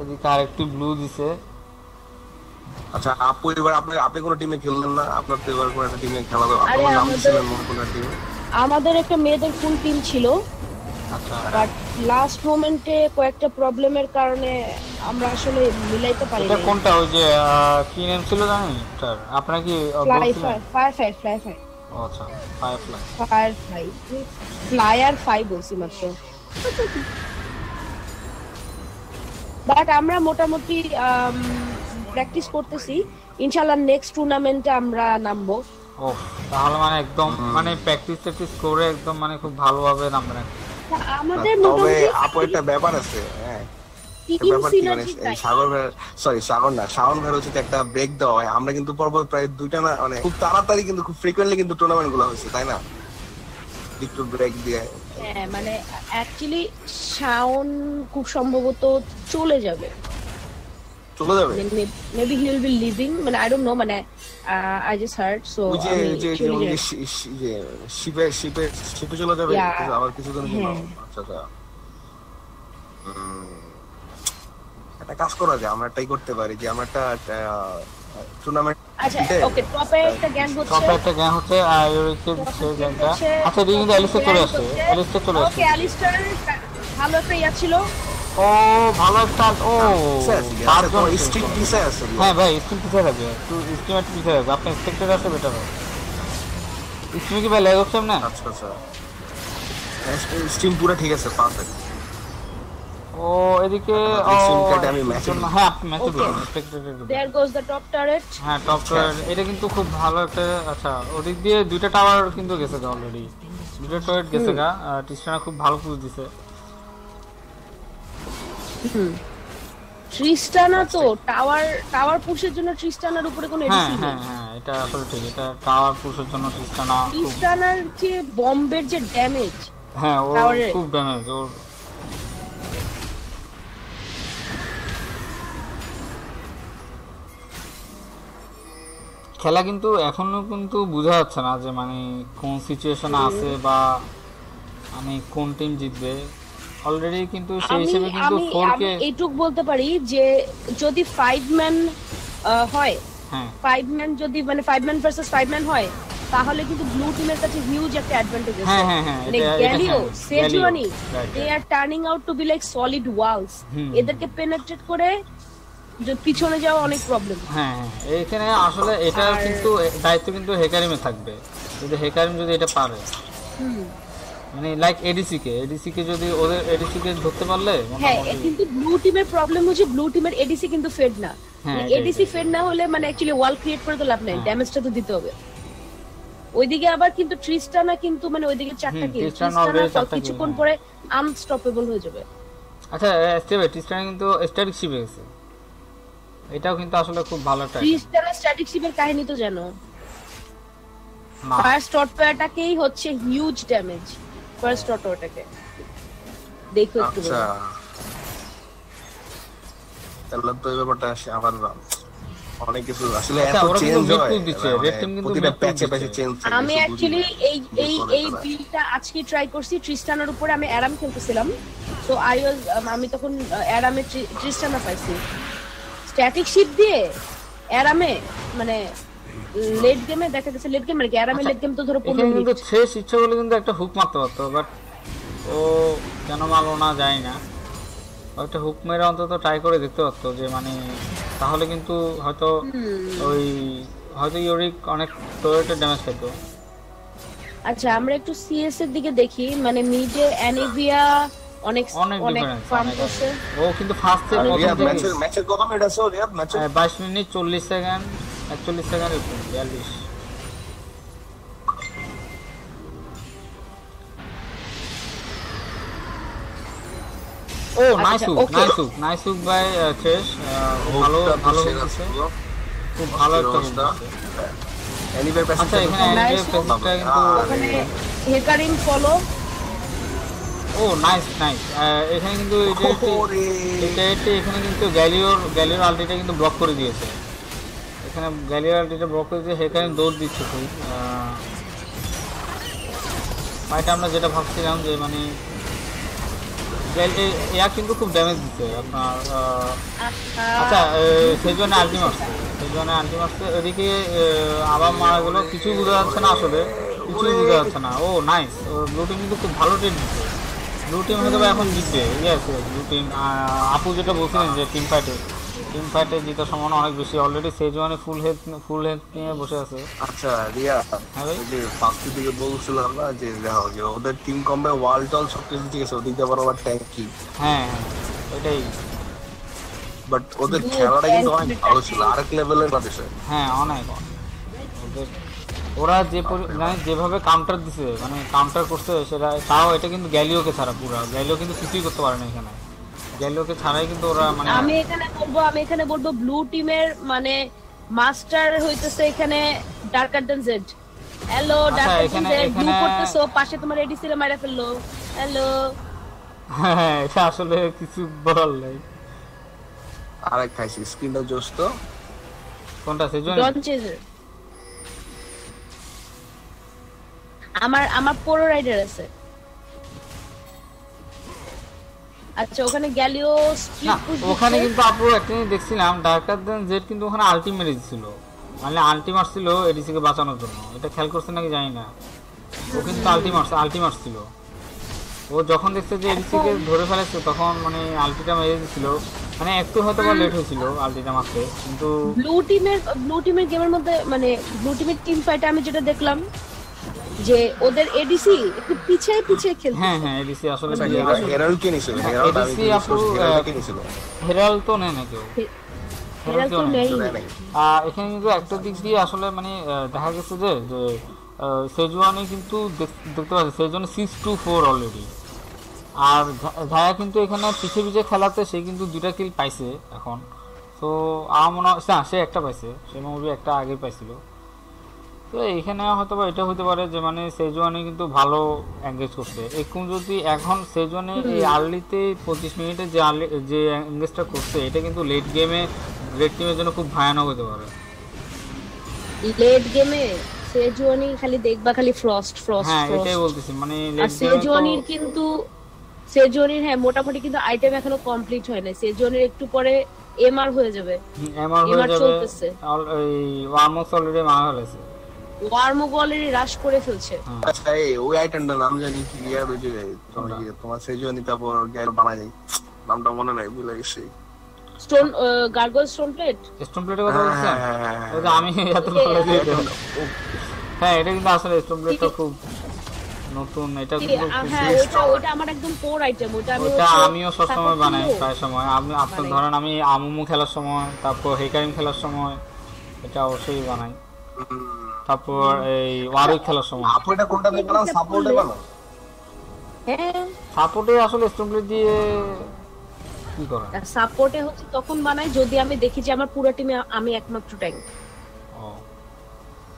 Speaker 1: এদিকে আরেকটু ব্লু দিছে।
Speaker 6: আচ্ছা আপু এবার আপনি কোন টিমে খেললেন না? আপনার তো এবার কোন একটা টিমে খেলা হবে, আপনার নাম ছিলেন কোন টিমে?
Speaker 2: আমাদের একটা মেয়েদের ফুল টিম ছিল,
Speaker 1: আচ্ছা
Speaker 2: বাট লাস্ট মোমেন্টে কয়েকটা প্রবলেমের কারণে আমরা আসলে মিলাইতে পারি
Speaker 1: এটা
Speaker 2: না।
Speaker 1: কোনটা ওই যে কি নাম ছিল জানেন স্যার? আপনারা কি
Speaker 2: ফায়ারফ্লাই
Speaker 1: ও আচ্ছা ফায়ারফ্লাই
Speaker 2: ফ্লায়ার 5 বলছি মাত্র। বাট আমরা মোটামুটি প্র্যাকটিস করতেছি, ইনশাআল্লাহ নেক্সট টুর্নামেন্টে আমরা নামবো।
Speaker 1: ও তাহলে মানে একদম মানে প্র্যাকটিস করে একদম মানে খুব ভালোভাবে নামবেন।
Speaker 2: আমাদের
Speaker 6: তবে
Speaker 2: মোটামুটি
Speaker 6: আপু একটা ব্যাপার আছে, হ্যাঁ
Speaker 2: টিম সিনার্জি
Speaker 6: শাওন ভাই হচ্ছে একটা ব্রেক দেওয়া হয়। আমরা কিন্তু পরপর প্রায় 2টা না মানে খুব তাড়াতাড়ি কিন্তু খুব ফ্রিকোয়েন্টলি কিন্তু টুর্নামেন্ট গুলো হয়েছে, তাই না? একটু ব্রেক দিয়ে
Speaker 2: হ্যাঁ, মানে অ্যাকচুয়ালি শাওন খুব সম্ভবত চলে যাবে। Maybe he will be leaving, মানে I don't know, মানে I just heard, so
Speaker 6: শিপে চলে যাবে আবার কিছুদিন জন্য। আচ্ছা আচ্ছা, একটা কাজ করা যায়, আমরা এটাই করতে পারি যে আমরা একটা টুর্নামেন্ট।
Speaker 2: আচ্ছা ওকে, টপে একটা গ্যাং হচ্ছে,
Speaker 1: আইওরিকে সে গ্যাংটা। আচ্ছা দিন কিন্তু অ্যালিস্টার চলে আসছে।
Speaker 2: ওকে অ্যালিস্টার ভালো একটা ইয়া ছিল।
Speaker 1: ও ভালো একটা পাঁচজন
Speaker 6: স্ট্রিট পিছে আছে।
Speaker 1: হ্যাঁ ভাই স্ট্রিট পিছে থাকবে, একটু স্টিমেট পিছে থাকবে, আপনি এক্সপেক্টেড আছে বেটার হবে। স্টিমে কি ভাই ল্যাগ হচ্ছে না?
Speaker 6: আচ্ছা আচ্ছা, স্টিম পুরো ঠিক আছে, পারফেক্ট।
Speaker 1: ও ও এদিকে
Speaker 6: সিম কার্ডে আমি ম্যাচে
Speaker 1: হ্যাঁ ম্যাচে
Speaker 2: Okay. There goes the top turret.
Speaker 1: হ্যাঁ টপ টাওয়ার এটা কিন্তু খুব ভালো একটা আচ্ছা ওদিক দিয়ে দুইটা টাওয়ার কিন্তু গেছে গা অলরেডি দুটো টাওয়ার গেছে গা টিস্টানা খুব ভালো পুশ দিছে
Speaker 2: ট্রিস্টানা তো টাওয়ার পুশের জন্য ট্রিস্টানার উপরে কোনো
Speaker 1: হ্যাঁ
Speaker 2: এডিসি নেই।
Speaker 1: হ্যাঁ হ্যাঁ এটা আসলে ঠিক এটা টাওয়ার পুশের জন্য টিস্টানা খুব
Speaker 2: ট্রিস্টানার যে বম্বের যে ড্যামেজ
Speaker 1: হ্যাঁ ও
Speaker 2: টাওয়ারে।
Speaker 1: খুব ড্যামেজ ওর খেলা কিন্তু এখনো কিন্তু বোঝা যাচ্ছে না যে মানে কোন সিচুয়েশনে আছে বা মানে কোন টিম জিতবে অলরেডি কিন্তু সেই
Speaker 2: আমি
Speaker 1: হিসেবে কিন্তু
Speaker 2: আমি
Speaker 1: 4K
Speaker 2: আমি এইটুক বলতে পারি যে যদি 5 ম্যান হয়
Speaker 1: হ্যাঁ
Speaker 2: 5 ম্যান যদি মানে 5 ম্যান ভার্সেস 5 ম্যান হয় তাহলে কিন্তু ব্লু টিমের কাছে হিউজ একটা অ্যাডভান্টেজ আছে।
Speaker 1: হ্যাঁ, হ্যাঁ, হ্যাঁ,
Speaker 2: মানে
Speaker 1: এটা
Speaker 2: গ্যালিও
Speaker 1: হ্যাঁ,
Speaker 2: Sejuani
Speaker 1: Galio, right,
Speaker 2: they are turning out to be like solid walls.
Speaker 1: Hmm.
Speaker 2: এদেরকে পেনেট্রেট করে যে পিছনে যাওয়া অনেক প্রবলেম।
Speaker 1: হ্যাঁ হ্যাঁ এইখানে আসলে এটা
Speaker 2: আর-
Speaker 1: কিন্তু দায়িত্ব কিন্তু হেকারিমে থাকবে যদি হেকারিম যদি এটা পারে মানে লাইক এডিসি কে যদি ওদের এডিসি কে ধরতে পারলে
Speaker 2: হ্যাঁ
Speaker 1: মোটামুটি-
Speaker 2: কিন্তু ব্লু টিমের প্রবলেম হচ্ছে ব্লু টিমের এডিসি কিন্তু ফেড না।
Speaker 1: হ্যাঁ,
Speaker 2: এডিসি
Speaker 1: এটাই।
Speaker 2: ফেড না হলে মানে অ্যাকচুয়ালি ওয়াল ক্রিয়েট করে তো লাভ নাই,
Speaker 1: হ্যাঁ।
Speaker 2: ড্যামেজটা তো দিতে হবে। ওইদিকে আবার কিন্তু ট্রিস্টানা কিন্তু মানে ওইদিকে চারটা কিল,
Speaker 1: ট্রিস্টানা
Speaker 2: ট্রিস্টানা
Speaker 1: already চারটা
Speaker 2: কিছুক্ষণ
Speaker 1: kill,
Speaker 2: পরে আনস্টপেবল হয়ে যাবে।
Speaker 1: আচ্ছা স্টেবে টিস্টানা কিন্তু স্ট্যাটিক শিপে গেছে এটাও কিন্তু আসলে খুব ভালো একটা item।
Speaker 2: ট্রিস্টানা স্ট্যাটিক শিপের কাহিনী তো জানো,
Speaker 1: না
Speaker 2: ফার্স্ট টটপাটাকেই হচ্ছে হিউজ ড্যামেজ। ফার্স্ট টটপাটাকে দেখো একটু
Speaker 6: আচ্ছা তাহলে তো এই ব্যাপারটা আসে আবার অনেক কিছু আসলে
Speaker 1: আচ্ছা,
Speaker 6: এত
Speaker 1: ওরা কিন্তু
Speaker 6: চেঞ্জ
Speaker 1: mid
Speaker 6: হয়
Speaker 1: push দিচ্ছে,
Speaker 6: মানে
Speaker 1: red team কিন্তু
Speaker 6: প্রতিটা
Speaker 1: mid push
Speaker 6: প্যাচে
Speaker 1: দিচ্ছে।
Speaker 6: চেঞ্জ
Speaker 2: আমি অ্যাকচুয়ালি এই বিলটা আজকে ট্রাই করছি ট্রিস্টানার উপরে। আমি অ্যারাম খেলতেছিলাম তো আমি তখন অ্যারামে ট্রিস্টানা পাইছি স্ট্যাটিক শিপ দিয়ে অ্যারামে মানে লেট গেমে দেখা গেছে লেট গেম মানে কি অ্যারামে লেট গেম তো ধরো 15
Speaker 1: এখানে কিন্তু
Speaker 2: মিনিট।
Speaker 1: শেষ ইচ্ছা করলে কিন্তু একটা হুক মারতে পারতো বাট ও কেন মারলো না যায় না ও একটা হুক মেরে অন্তত ট্রাই করে দেখতে পারতো যে মানে তাহলে কিন্তু হয়তো হয়তো ইউরিক অনেক টোয়েটের ড্যামেজ পেতো
Speaker 2: আচ্ছা আমরা একটু সিএস এর দিকে দেখি, মানে মিডে অ্যানিভিয়া অনেক
Speaker 1: অনেক
Speaker 2: অনেক
Speaker 1: ডিফারেন্স
Speaker 2: ফার্ম করছে।
Speaker 1: ও কিন্তু ফার্স্টে
Speaker 6: রিয়াদ ম্যাচের কত মিনিট আছে রিয়াদ ম্যাচে
Speaker 1: 22 মিনিট 40 সেকেন্ড 41 সেকেন্ড 42 ও
Speaker 2: আচ্ছা, okay.
Speaker 1: Nice hook by chase ভালো ভালো হুক দিছে খুব ভালো একটা হুক দিছে
Speaker 6: এনিওয়ে প্যাসেজ
Speaker 1: আচ্ছা এখানে
Speaker 2: Nice
Speaker 1: এনিমে
Speaker 2: hook.
Speaker 1: পেসটা কিন্তু
Speaker 2: ওখানে হেকারিং ফলো
Speaker 1: ও নাইস এখানে কিন্তু এটা এখানে কিন্তু গ্যালিওর আলটিটা কিন্তু ব্লক করে দিয়েছে এখানে গ্যালিওর আলটিটা ব্লক করে দিয়ে হেকারিং দৌড় দিচ্ছে খুব ফাইট আমরা যেটা ভাবছিলাম যে মানে এয়া কিন্তু খুব ড্যামেজ দিচ্ছে আপনার আচ্ছা সেজন্য আলটি মারছে এদিকে আবার মারা গেল কিছু বোঝা যাচ্ছে না আসলে কিছুই বোঝা যাচ্ছে না ও নাইস ব্লু টিম কিন্তু খুব ভালো ট্রেড দিচ্ছে ব্লু টিম হয়তো বা এখন জিতবে ইয়েস ব্লু টিম আপু যেটা বলছিলেন যে টিম ফাইটে জিতার সম্ভাবনা অনেক বেশি অলরেডি সেজওয়ানে ফুল হেলথ নিয়ে বসে আছে
Speaker 6: আচ্ছা রিয়া
Speaker 1: হ্যাঁ ভাই?
Speaker 6: এই যে ফার্স্ট দিকে বলছিলাম না যে দেখো যে ওদের টিম কমবে ওয়াল টল সবকিছু ঠিক আছে ওদিকে আবার আবার ট্যাঙ্কি
Speaker 1: হ্যাঁ এটাই
Speaker 6: বাট ওদের খেলাটা কিন্তু অনেক ভালো ছিল আরেক লেভেলের বিষয়
Speaker 1: হ্যাঁ অনেক ওরা মানে যেভাবে কাউন্টার দিছে মানে কাউন্টার করছে সেটা তাও এটা কিন্তু গ্যালিওকে ছাড়া পুরো গ্যালিও কিন্তু কিছুই করতে পারে না এখানে গ্যালিওকে ছাড়াই কিন্তু ওরা মানে
Speaker 2: আমি এখানে বলবো ব্লু টিমের মানে মাস্টার হইতেছে এখানে ডার্কার দেন জেড। হ্যালো
Speaker 1: আচ্ছা,
Speaker 2: ডার্কার দেন
Speaker 1: এখানে-
Speaker 2: জেড ব্লু
Speaker 1: এখানে-
Speaker 2: করতেছো পাশে তোমার এডি সিলে মারা ফেললো। হ্যালো
Speaker 1: হ্যাঁ এটা আসলে কিছু বলার নাই
Speaker 6: আরেক খাইছি স্ক্রিনটা জোস তো
Speaker 1: কোনটা সেজন
Speaker 2: ডন চেজার আমার পোরো রাইডার আছে। আচ্ছা ওখানে গ্যালিও
Speaker 1: না
Speaker 2: স্ট্রিট পুশ
Speaker 1: ওখানে কিন্তু আপু একটা জিনিস দেখছিলাম ডার্কার দেন জেড কিন্তু ওখানে আলটিমেট ছিল মানে আলটি মারছিল এডিসি কে বাঁচানোর জন্য এটা খেয়াল করছে নাকি জানি না ও কিন্তু আলটি মারছিল ও যখন দেখছে যে এডিসি কে ধরে ফেলেছে তখন মানে আলটিটা মেরে দিছিল মানে একটু হয়তো বা লেট হয়েছিল আলটিটা মারতে কিন্তু
Speaker 2: ব্লু টিমের গেমের মধ্যে মানে ব্লু টিমের টিম ফাইটে আমি যেটা দেখলাম যে ওদের এডিসি একটু পিছিয়ে পিছিয়ে খেলতে।
Speaker 1: হ্যাঁ হ্যাঁ এডিসি আসলে
Speaker 6: হেরাল্ড কে নিছিল? হেরাল্ড আমি
Speaker 1: এডিসি আপু
Speaker 6: কে নিছিল?
Speaker 1: হেরাল তো নেই না কেউ,
Speaker 2: এরা তো নেই।
Speaker 1: এখানে কিন্তু একটা দিক দিয়ে আসলে মানে দেখা গেছে যে যে সেজুয়ানি কিন্তু দেখতে পাচ্ছি সেজুয়ানি 6-4 অলরেডি। আর ঝায়া কিন্তু এখানে পিছিয়ে পিছিয়ে খেলাতে সে কিন্তু 2টা কিল পাইছে এখন। তো আমার মনে হয় না সে একটা পাইছে, সে মুভি একটা আগে পাইছিল। তো এইখানে হয়তো বা এটা হতে পারে যে মানে সেজুয়ানি কিন্তু ভালো এঙ্গেজ করছে। এখন যদি এখন সেজুয়ানি এই আর্লিতে 25 মিনিটে যে এঙ্গেজটা করছে এটা কিন্তু লেট গেমে রেড টিমের জন্য খুব ভয়ানক হতে পারে।
Speaker 2: লেট গেমে সেজুয়ানি খালি দেখবা খালি ফ্রস্ট ফ্রস্ট।
Speaker 1: হ্যাঁ এটাই বলতেছি মানে
Speaker 2: আর
Speaker 1: লেট গেমে
Speaker 2: সেজুয়ানির কিন্তু হ্যাঁ মোটামুটি কিন্তু আইটেম এখনো কমপ্লিট হয় না। সেজুয়ানির একটু পরে এমআর হয়ে যাবে।
Speaker 1: এমআর হয়ে যাবে,
Speaker 2: চলতেছে।
Speaker 1: এই ওয়ার্মক্স অলরেডি মারা হয়েছে,
Speaker 2: ওয়ার্মক অলরেডি রাশ করে ফেলছে।
Speaker 6: আচ্ছা এই ওই আইটেমটার নাম জানি কি ইয়ার ওই যে তোমার সেজুয়ানি তারপর গ্যার বানাই নামটা মনে নাই, ভুলে গেছি।
Speaker 2: স্টোন গার্গল স্টোন প্লেট
Speaker 1: কথা বলছেন ওটা আমি এত ভালো দিয়ে হ্যাঁ এটা কিন্তু আসলে স্টোন প্লেটটা খুব নতুন, এটা কিন্তু
Speaker 2: হ্যাঁ ওটা আমার একদম কোর আইটেম।
Speaker 1: ওটা আমিও সবসময় বানাই প্রায় সময়। আমি আপনার ধরেন আমি আমুমু খেলার সময় তারপর হেকারিম খেলার সময় এটা অবশ্যই বানাই, তারপর এই ওয়ারউইক খেলার সময়।
Speaker 6: আপু এটা কোনটা দিয়ে বানান? সাপোর্টে বানান?
Speaker 2: হ্যাঁ
Speaker 1: সাপোর্টে আসলে স্টোন প্লেট দিয়ে কি করা?
Speaker 2: সাপোর্টে হচ্ছে তখন বানাই যদি আমি দেখি যে আমার পুরো টিমে আমি একমাত্র ট্যাঙ্ক।
Speaker 1: ও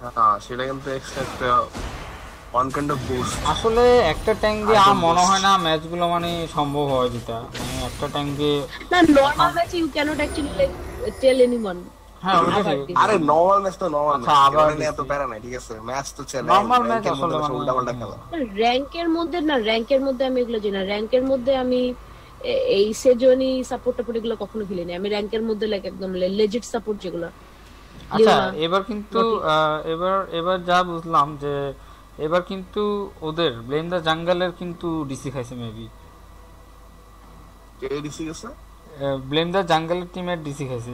Speaker 6: হ্যাঁ সেটা কিন্তু extra one kind of boost.
Speaker 1: আসলে একটা ট্যাঙ্ক দিয়ে আমার মনে হয় না ম্যাচগুলো মানে সম্ভব হয় যেটা মানে একটা ট্যাঙ্ক দিয়ে
Speaker 2: না নরমাল ম্যাচে you can't actually tell anyone.
Speaker 1: হ্যাঁ
Speaker 6: আরে নরমাল ম্যাচ তো নরমাল ম্যাচ,
Speaker 1: আবার
Speaker 6: এত প্যারা নাই, ঠিক আছে? ম্যাচ তো চলে,
Speaker 1: নরমাল ম্যাচ আসলে
Speaker 6: উল্টা পাল্টা খেলা।
Speaker 2: র‍্যাঙ্কের মধ্যে আমি এগুলো জানি না। র‍্যাঙ্কের মধ্যে আমি এই সেজনি সাপোর্ট টাপোর্ট এগুলো কখনো খেলিনি আমি। র‍্যাঙ্কের মধ্যে লাইক একদম লেজিট সাপোর্ট যেগুলো।
Speaker 1: আচ্ছা এবার কিন্তু এবার যা বুঝলাম যে এবার কিন্তু ওদের ব্লেম দ্য জাঙ্গলের কিন্তু ডিসি খাইছে মেবি।
Speaker 6: কে ডিসি গেছে?
Speaker 1: ব্লেম দ্য জাঙ্গলের টিমের ডিসি খাইছে,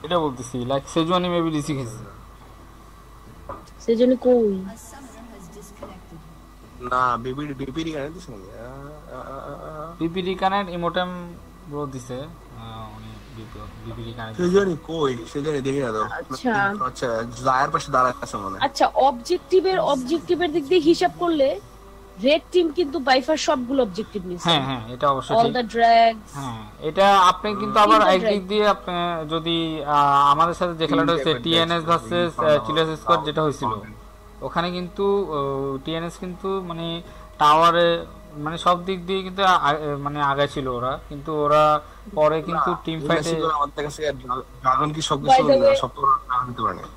Speaker 1: এটা বলতেছি লাইক সেজুয়ানি মেবি ডিসি খাইছে।
Speaker 2: সেজনি কই?
Speaker 7: A summoner has disconnected.
Speaker 6: না বিপিডি কানে দিছে নাকি?
Speaker 1: পিপিডি কানেক্ট ইমোটেম ব্রো দিছে উনি বিপিডি কানেক্ট।
Speaker 6: সেজনি কই? সেজনি দেখি না তো।
Speaker 2: আচ্ছা
Speaker 6: আচ্ছা জায়ার পাশে দাঁড়ায় আছে মনে।
Speaker 2: আচ্ছা অবজেক্টিভের দিক দিয়ে হিসাব করলে রেড টিম কিন্তু বাইফার সবগুলো অবজেক্টিভ নিছে।
Speaker 1: হ্যাঁ হ্যাঁ এটা অবশ্যই
Speaker 2: অল
Speaker 1: ঠিক।
Speaker 2: দ্য ড্র্যাগস
Speaker 1: হ্যাঁ এটা আপনি কিন্তু আবার একদিক দিয়ে আপনি যদি আমাদের সাথে যে খেলাটা হচ্ছে টিএনএস ভার্সেস চিলাস স্কোয়াড যেটা হয়েছিল ওখানে কিন্তু টিএনএস কিন্তু মানে টাওয়ারে মানে সব দিক দিয়ে কিন্তু মানে আগায় ছিল ওরা, কিন্তু ওরা পরে কিন্তু টিম ফাইটে
Speaker 6: আমাদের কাছে ড্রাগন কি সবকিছু সব তো দিতে পারে না।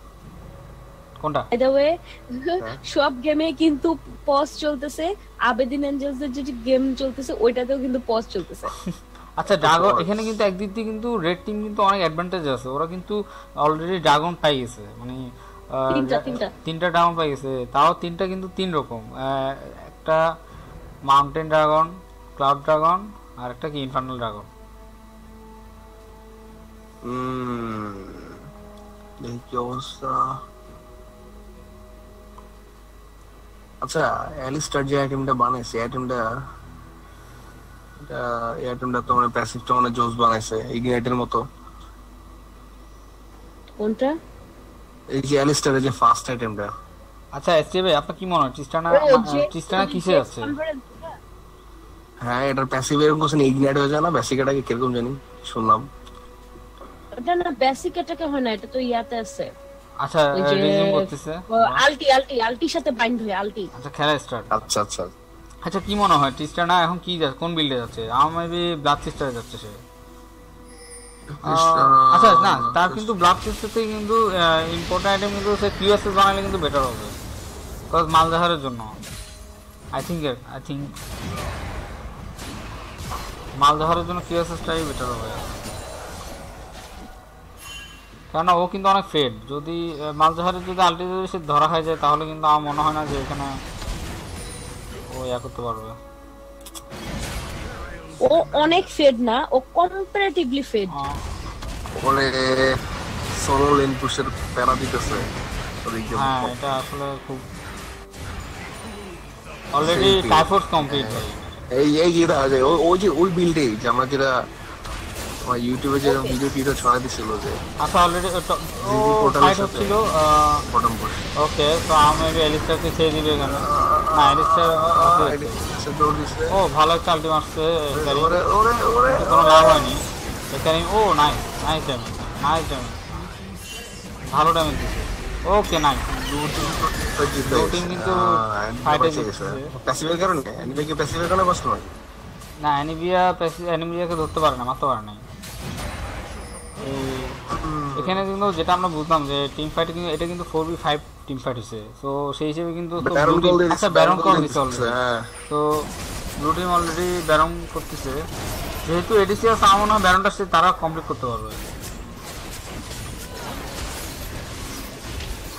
Speaker 1: কোনটা
Speaker 2: বাই দ্য ওয়ে সব গেমে কিন্তু পজ চলতেছে। আবেদিন এঞ্জেলস এর যে গেম চলতেছে ওইটাতেও কিন্তু পজ চলতেছে।
Speaker 1: আচ্ছা ড্রাগন এখানে কিন্তু একদিক দিয়ে কিন্তু রেড টিম কিন্তু অনেক অ্যাডভান্টেজ আছে। ওরা কিন্তু অলরেডি ড্রাগন পাই গেছে মানে তিনটা ড্রাগন পাই গেছে, তাও তিনটা কিন্তু তিন রকম। একটা মাউন্টেন ড্রাগন, ক্লাউড ড্রাগন আর একটা কি ইনফার্নাল ড্রাগন।
Speaker 6: কি অবস্থা? আচ্ছা অ্যালিস্টার যে আইটেমটা বানাইছে আইটেমটা তো মানে প্যাসিভটা মানে জোস বানাইছে ইগনাইটের মতো।
Speaker 2: কোনটা?
Speaker 6: এই যে অ্যালিস্টারের যে ফার্স্ট আইটেমটা।
Speaker 1: আচ্ছা এসটিএ ভাই আপনার কি মনে হয় ট্রিস্টানা কিসে আছে?
Speaker 6: হ্যাঁ এটার প্যাসিভ এরকম কিছু ইগনাইট হয়ে যায় না? বেসিকটাকে কিরকম জানি শুনলাম।
Speaker 2: এটা না বেসিক এটাকে হয় না, এটা তো ইয়াতে আছে।
Speaker 1: আচ্ছা রিজিউম করতেছে
Speaker 2: আলটির সাথে বাইন্ড হয়ে আলটি।
Speaker 1: আচ্ছা খেলা স্টার্ট।
Speaker 6: আচ্ছা
Speaker 1: আচ্ছা কি মনে হয় ট্রিস্টানা এখন কি যাচ্ছে, কোন বিল্ডে যাচ্ছে? আমার মেবি ব্লাড সিস্টারে যাচ্ছে সে। আচ্ছা না তার কিন্তু ব্লাড সিস্টারতে কিন্তু ইম্পর্টেন্ট আইটেম কিন্তু সে কিউএসএস বানালে কিন্তু বেটার হবে কজ মালজাহারের জন্য। আই থিঙ্ক মালজাহারের জন্য কিউএসএসটাই বেটার হবে, কেননা ও কিন্তু অনেক ফেড। যদি মালজাহারের যদি আলটিমেট সে ধরা খাই যায় তাহলে কিন্তু আমার মনে হয় না যে এখানে ও ইয়া করতে পারবে।
Speaker 2: ও অনেক ফেড না, ও কম্পারেটিভলি ফেড।
Speaker 6: ওরে সোলো লেন পুশের প্যারা দিতেছে।
Speaker 1: হ্যাঁ এটা আসলে খুব অলরেডি
Speaker 6: Selfie.
Speaker 1: টাইফোর্স কমপ্লিট ভাই।
Speaker 6: এই যে দেখা যায় ওই যে ওই বিল্ডে যে আমরা যেটা আমার ইউটিউবে যে ভিডিও ছড়া দিছিল যে
Speaker 1: আচ্ছা অলরেডি ও
Speaker 6: portal
Speaker 1: ফাইট
Speaker 6: এর সাথে।
Speaker 1: হচ্ছিল
Speaker 6: বটম পোস্ট
Speaker 1: ওকে তো আমি এলিস্টারকে ছেড়ে দিবে এখানে না এলিস্টার
Speaker 6: দৌড় দিছে
Speaker 1: ও ভালো একটা আলটি মারছে হেকারিং,
Speaker 6: ওরে ওরে ওরে
Speaker 1: কোনো লাভ হয়নি Hecarim. Oh nice nice damage nice damage, ভালো ড্যামেজ দিচ্ছে। ওকে নাইস টিম কিন্তু ফাইটে জিতছে।
Speaker 6: প্যাসিভের কারণে এনিমিকে প্যাসিভের কারণে কষ্ট হয়
Speaker 1: না অ্যানিমিয়াকে ধরতে পারে না, মারতে পারে না। এখানে কিন্তু যেটা আমরা বুঝলাম যে টিম ফাইট কিন্তু এটা কিন্তু 4v5 টিম ফাইট হচ্ছে, তো সেই হিসেবে কিন্তু আচ্ছা ব্যারন কল দিচ্ছে অলরেডি। তো ব্লু টিম অলরেডি ব্যারন করতেছে, যেহেতু এডিসি আর সামনা ব্যারনটা সে তারা কমপ্লিট করতে পারবে।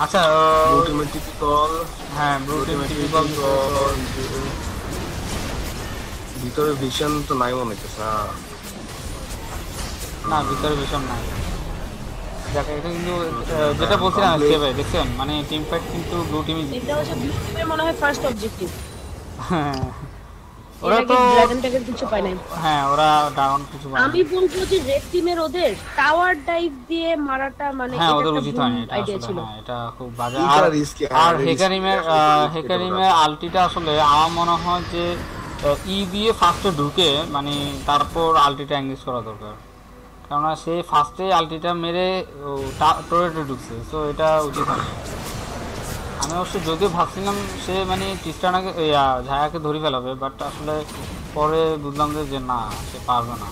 Speaker 1: আচ্ছা হ্যাঁ ব্লু টিম টিপিক্যাল
Speaker 6: ভিতরে ভিশন তো নাই মনে হচ্ছে
Speaker 1: না ভিতরে ভীষণ নাই। দেখ এটা কিন্তু যেটা বলছিলাম আজকে ভাই দেখছেন মানে টিম ফাইট কিন্তু ব্লু টিমই জিতছে।
Speaker 2: এটা হচ্ছে ব্লু টিমের মনে হয় ফার্স্ট অবজেক্টিভ।
Speaker 1: ওরা তো
Speaker 2: ড্রাগন ট্যাগের কিছু পায় নাই।
Speaker 1: হ্যাঁ ওরা ডাউন কিছু পায়
Speaker 2: আমি বলবো যে রেড টিমের ওদের টাওয়ার ডাইভ দিয়ে মারাটা মানে
Speaker 1: হ্যাঁ
Speaker 2: এটা
Speaker 1: ওদের
Speaker 2: একটা
Speaker 1: উচিত
Speaker 2: ভুল
Speaker 1: হয়নি এটা
Speaker 2: আইডিয়া
Speaker 1: আসলে,
Speaker 2: ছিল।
Speaker 1: হ্যাঁ এটা খুব বাজে।
Speaker 6: এটা
Speaker 1: আর
Speaker 6: risky,
Speaker 1: আর
Speaker 6: risky,
Speaker 1: হেকারিমের আলটিটা আসলে আমার মনে হয় যে ই দিয়ে ফার্স্টে ঢুকে মানে তারপর আলটিটা এঙ্গেজ করা দরকার, কেননা সে ফার্স্টে আলটিটা মেরে টোরেটে ঢুকছে, তো এটা উচিত হয়নি। আমি অবশ্য যদিও ভাবছিলাম সে মানে ট্রিস্টানাকে ঝায়াকে ধরে ফেলাবে, বাট আসলে পরে বুঝলাম যে না সে পারবে না।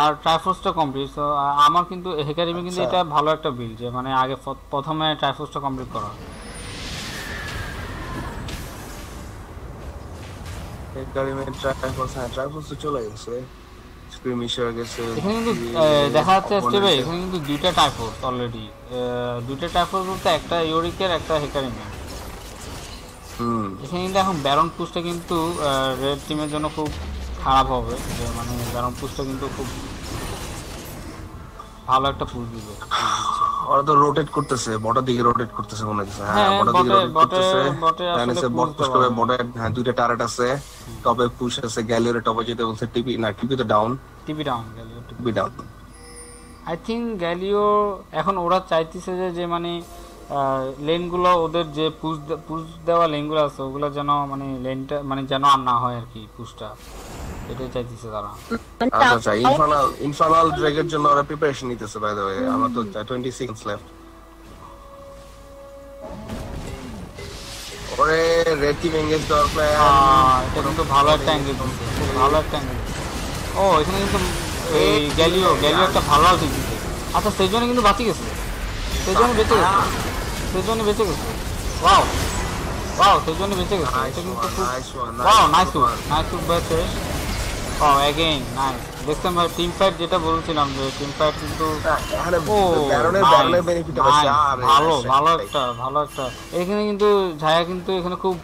Speaker 1: আর ট্রাইফোর্সটা কমপ্লিট, তো আমার কিন্তু হেকারিমে কিন্তু এটা ভালো একটা বিল যে মানে আগে প্রথমে ট্রাইফোর্সটা কমপ্লিট করা।
Speaker 6: চলে গেছে স্ক্রিমিশার গেছে
Speaker 1: এখানে কিন্তু দেখা যাচ্ছে স্টেবে এখানে কিন্তু দুইটা টাইফোর্স অলরেডি, দুইটা টাইফোর্স বলতে একটা ইউরিকের একটা হেকারিমের। এখানে কিন্তু এখন ব্যারন পুশটা কিন্তু রেড টিমের জন্য খুব খারাপ হবে, যে মানে ব্যারন পুশটা কিন্তু খুব ভালো একটা পুশ দিবে।
Speaker 6: ওরা তো রোটেট করতেছে, বটের দিকে রোটেট করতেছে মনে হচ্ছে।
Speaker 1: হ্যাঁ
Speaker 6: বটের দিকে রোটেট করতেছে,
Speaker 1: বটে আসলে
Speaker 6: বট পুশ করবে। বটে হ্যাঁ দুইটা টার্গেট আছে, টপে পুশ আছে, গ্যালিওরে টপে যেতে বলছে। টিপি তো ডাউন,
Speaker 1: টিপি ডাউন গ্যালিও
Speaker 6: টিপি ডাউন।
Speaker 1: আই থিঙ্ক গ্যালিও এখন ওরা চাইতেছে যে মানে লেনগুলো ওদের যে পুশ দেওয়া লেনগুলো আছে ওগুলো যেন মানে লেনটা মানে যেন আর না হয় আর কি, পুশটা এটাই চাইতেছে তারা।
Speaker 6: আচ্ছা ইনফার্নাল ড্র্যাগের জন্য ওরা প্রিপারেশন নিতেছে। বাই দ্য ওয়ে আমরা তো 20 সেকেন্ডস লেফট। ওরে রেড টিম এঙ্গেজ দেওয়ার প্ল্যান।
Speaker 1: এটা কিন্তু ভালো একটা অ্যাঙ্গেল, খুব ভালো একটা অ্যাঙ্গেল। ও এখানে কিন্তু এই গ্যালিও একটা ভালো আলটি দিচ্ছে। আচ্ছা সেই জন্য কিন্তু বাঁচি গেছে, সেই জন্য বেঁচে গেছে, সেই জন্য বেঁচে গেছে। ওয়াও সেই জন্য বেঁচে গেছে। এটা কিন্তু খুব নাইস বেঁচে। ও অ্যাগেইন নাইস। দেখছেন ভাই টিম ফাইট যেটা বলছিলাম যে টিম ফাইট কিন্তু ভালো একটা এখানে কিন্তু ঝায়া কিন্তু এখানে খুব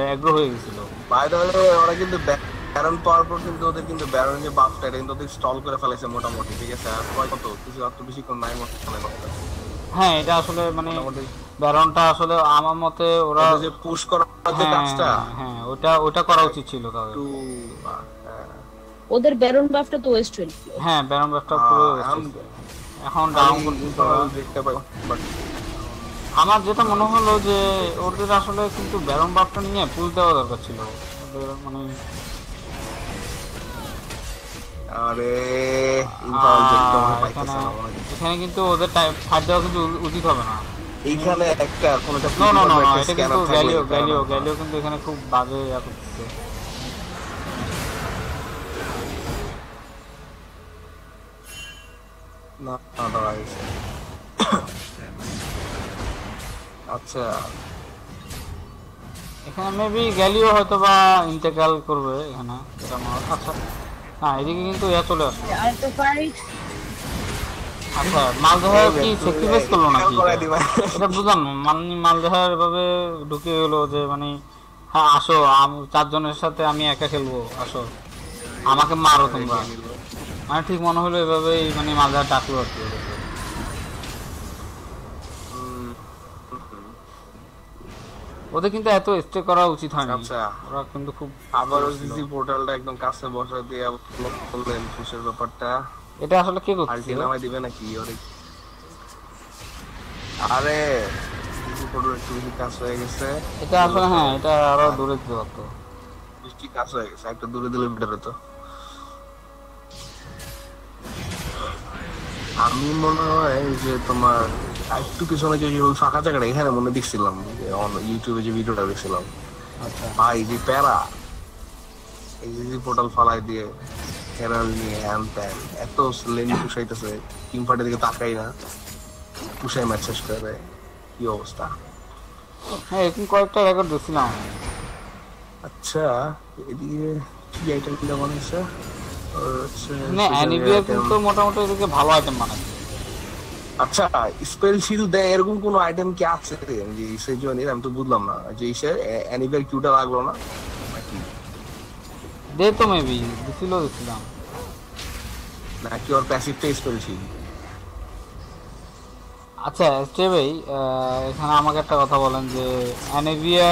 Speaker 1: অ্যাগ্রো হয়ে গেছিল।
Speaker 6: বাই দ্য ওয়ে ওরা কিন্তু ব্যারন পাওয়ার পর কিন্তু ওদের কিন্তু ব্যারন যে বাফটা এটা কিন্তু ওদের স্টল করে ফেলেছে মোটামুটি। ঠিক আছে আর কত কিছু আর তো বেশিক্ষণ নাই মনে হয়।
Speaker 1: হ্যাঁ এটা আসলে মানে ব্যারনটা আসলে আমার মতে ওরা
Speaker 6: যে পুশ করার যে কাজটা
Speaker 1: হ্যাঁ ওটা করা উচিত ছিল তাদের।
Speaker 2: ওদের ব্যারন বাফটা তো ওয়েস্ট হল।
Speaker 1: হ্যাঁ ব্যারন বাফটা পুরো এখন ডাউন
Speaker 6: দেখতে পাই।
Speaker 1: আমার যেটা মনে হলো যে ওদের আসলে কিন্তু ব্যারন বাফটা নিয়ে পুশ দেওয়া দরকার ছিল মানে।
Speaker 6: আরে
Speaker 1: এখানে কিন্তু ওদের ফাইট দেওয়া কিন্তু উচিত হবে না।
Speaker 6: এইখানে একটা কোনটা
Speaker 1: না এটা কিন্তু গ্যালিও কিন্তু এখানে খুব বাজে করতেছে।
Speaker 6: না আচ্ছা
Speaker 1: এখানে মেবি গ্যালিও হয়তো বা ইন্তেকাল করবে এখানে এটা আচ্ছা হ্যাঁ এদিকে কিন্তু চলে আসছে। আচ্ছা মালদহের কি স্যাক্রিফাইস করলো নাকি এটা বুঝলাম না। মালদহের এভাবে ঢুকে গেলো যে মানে হ্যাঁ আসো চারজনের সাথে আমি একা খেলবো, আসো আমাকে মারো তোমরা, মানে ঠিক মনে হলো এভাবেই মানে মালদহের ডাকলো আর কি। ওদের কিন্তু এত স্টে করা উচিত হয়নি।
Speaker 6: আচ্ছা
Speaker 1: ওরা কিন্তু খুব
Speaker 6: আবারও জিজি পোর্টালটা একদম কাছে বসা দিয়ে বললেন পুশের ব্যাপারটা।
Speaker 1: এটা আসলে কে
Speaker 6: আর
Speaker 1: করছে?
Speaker 6: কি নামাই দিবে নাকি ওরে? আরে জিজি পোর্টাল একটু বেশি কাজ হয়ে গেছে।
Speaker 1: এটা আসলে হ্যাঁ, এটা আরো দূরে দিতে পারতো।
Speaker 6: বেশি কাজ হয়ে গেছে, একটু দূরে দিলে বেটার হতো। আমি মনে হয় যে তোমার একটু পিছনে যে ওই ফাঁকা জায়গাটা এখানে মনে দেখছিলাম যে ইউটিউবে যে ভিডিওটা দেখছিলাম,
Speaker 1: আচ্ছা
Speaker 6: ভাই যে প্যারা এই যে পোর্টাল ফালাই দিয়ে হেরাল নিয়ে হ্যান ত্যান এত লেন পুষাইতেছে, টিম পার্টির দিকে তাকাই না, পুষাই ম্যাচ শেষ করে দেয়। কি অবস্থা!
Speaker 1: হ্যাঁ, এরকম কয়েকটা রেকর্ড দেখছিলাম আমি।
Speaker 6: আচ্ছা এদিকে কি আইটেম কিনা বানাইছে?
Speaker 1: মানে অ্যানিভিয়া কিন্তু মোটামুটি এদিকে ভালো আইটেম বানাচ্ছে।
Speaker 6: আচ্ছা স্পেল শিল্ড দেয় এরকম কোন আইটেম কি আছে যে সেই জন্য আমি তো বুঝলাম না যে অ্যানিভিয়ার কিউটা লাগলো না নাকি?
Speaker 1: দে তো মেবি দেখছিলাম
Speaker 6: নাকি ওর প্যাসিভটা স্পেল শিল্ড?
Speaker 1: আচ্ছা স্টে ভাই, এখানে আমাকে একটা কথা বলেন যে অ্যানিভিয়া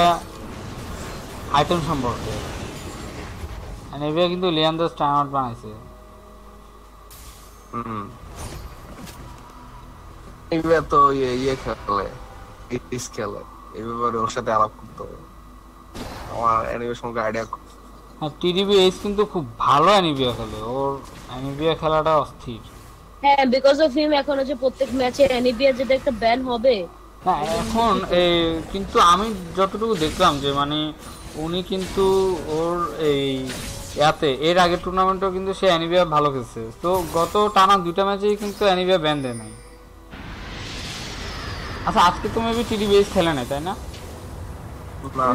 Speaker 1: আইটেম সম্পর্কে। অ্যানিভিয়া কিন্তু লিয়ান্ডার স্টাইনার বানাইছে।
Speaker 6: এইবার তো ইয়ে খেলে ইস খেলে, এই ব্যাপারে ওর সাথে আলাপ করতে হবে। আমার অ্যানিভিয়ার সঙ্গে আইডিয়া।
Speaker 1: হ্যাঁ, টিডিবি এইচ কিন্তু খুব ভালো অ্যানিভিয়া খেলে, ওর অ্যানিভিয়া খেলাটা অস্থির।
Speaker 2: হ্যাঁ, বিকজ অফ হিম এখন হচ্ছে প্রত্যেক ম্যাচে অ্যানিভিয়া যেটা একটা ব্যান হবে।
Speaker 1: না এখন কিন্তু আমি যতটুকু দেখলাম যে মানে উনি কিন্তু ওর এই এর আগের টুর্নামেন্টেও কিন্তু সে অ্যানিভিয়া ভালো খেলছে। তো গত টানা 2টা ম্যাচেই কিন্তু অ্যানিভিয়া ব্যান দেয় নাই। আচ্ছা আজকে তো মেবি টিডিবি এইচ খেলে নাই, তাই না?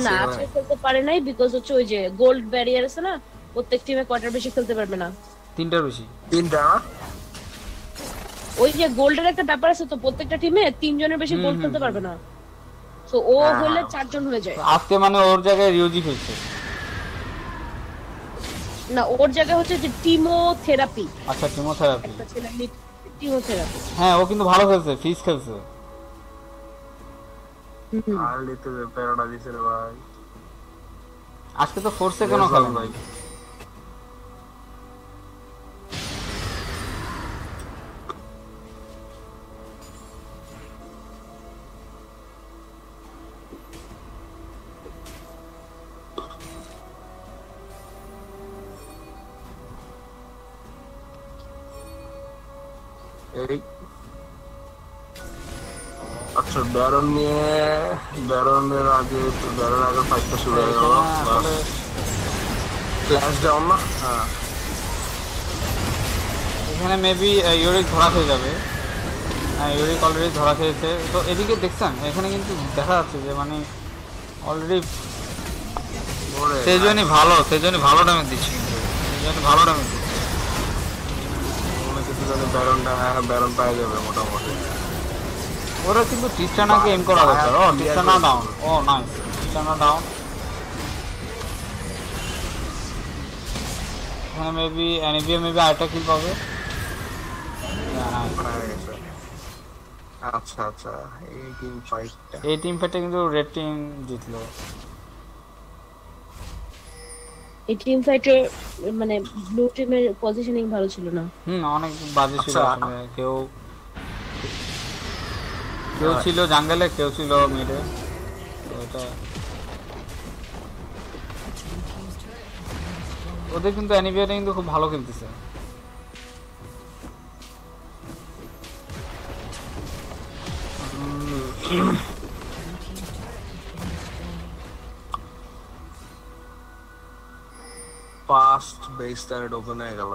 Speaker 2: না আজকে খেলতে পারে নাই বিকজ হচ্ছে ওই যে গোল্ড ব্যারিয়ার আছে না, প্রত্যেক টিমে কোয়ার্টার বেশি খেলতে পারবে না।
Speaker 1: 3টার বেশি।
Speaker 6: 3টা
Speaker 2: ওই যে গোল্ডের একটা ব্যাপার আছে, তো প্রত্যেকটা টিমে 3 জনের বেশি গোল্ড খেলতে পারবে না। সো ও হলে 4 জন হয়ে যায়।
Speaker 1: আজকে মানে ওর জায়গায় রিওজি খেলছে
Speaker 2: না, ওর জায়গায় হচ্ছে যে টিমোথেরাপি।
Speaker 1: আচ্ছা টিমোথেরাপি,
Speaker 2: একটা ছেলে টিমোথেরাপি।
Speaker 1: হ্যাঁ ও কিন্তু ভালো খেলছে, ফিস খেলছে।
Speaker 6: আর লিতে প্যারাডা দিছে রে ভাই।
Speaker 1: আজকে তো ফোর্সে কেন খেলেন ভাই?
Speaker 6: এই আচ্ছা ব্যারনের আগে ফাইটটা শুরু হয়ে গেল। ফ্ল্যাশ ডাউন না? হ্যাঁ,
Speaker 1: এখানে মেবি ইউরিক ধরা খেয়ে যাবে। হ্যাঁ, ইউরিক অলরেডি ধরা খেয়েছে। তো এদিকে দেখছেন এখানে কিন্তু দেখা যাচ্ছে যে মানে অলরেডি সেজনই ভালো ড্যামেজ দিচ্ছে, কিন্তু সেজনই ভালো ড্যামেজ দিচ্ছে।
Speaker 6: মনে কিছু জানি ব্যারন পাওয়া যাবে মোটামুটি।
Speaker 1: ওরা কিন্তু ট্রিস্টানাকে এম করা দরকার। ও ট্রিস্টানা ডাউন, ও নাইস, ট্রিস্টানা ডাউন। এখানে মেবি অ্যানিভিয়া মেবি আরেকটা কিল পাবে।
Speaker 6: আচ্ছা আচ্ছা, এই টিম ফাইটটা,
Speaker 1: এই টিম ফাইটে কিন্তু রেড টিম জিতলো।
Speaker 2: এই টিম ফাইটে মানে ব্লু টিমের পজিশনিং ভালো ছিল না।
Speaker 1: অনেক বাজে ছিল আসলে। কেউ ছিল জাঙ্গলে, কেউ ছিল মিডে। এটা ওদের কিন্তু অ্যানিভিয়াটা কিন্তু খুব ভালো খেলতেছে।
Speaker 6: ফাস্ট বেস টার্রেট ওপেন হয়ে গেল।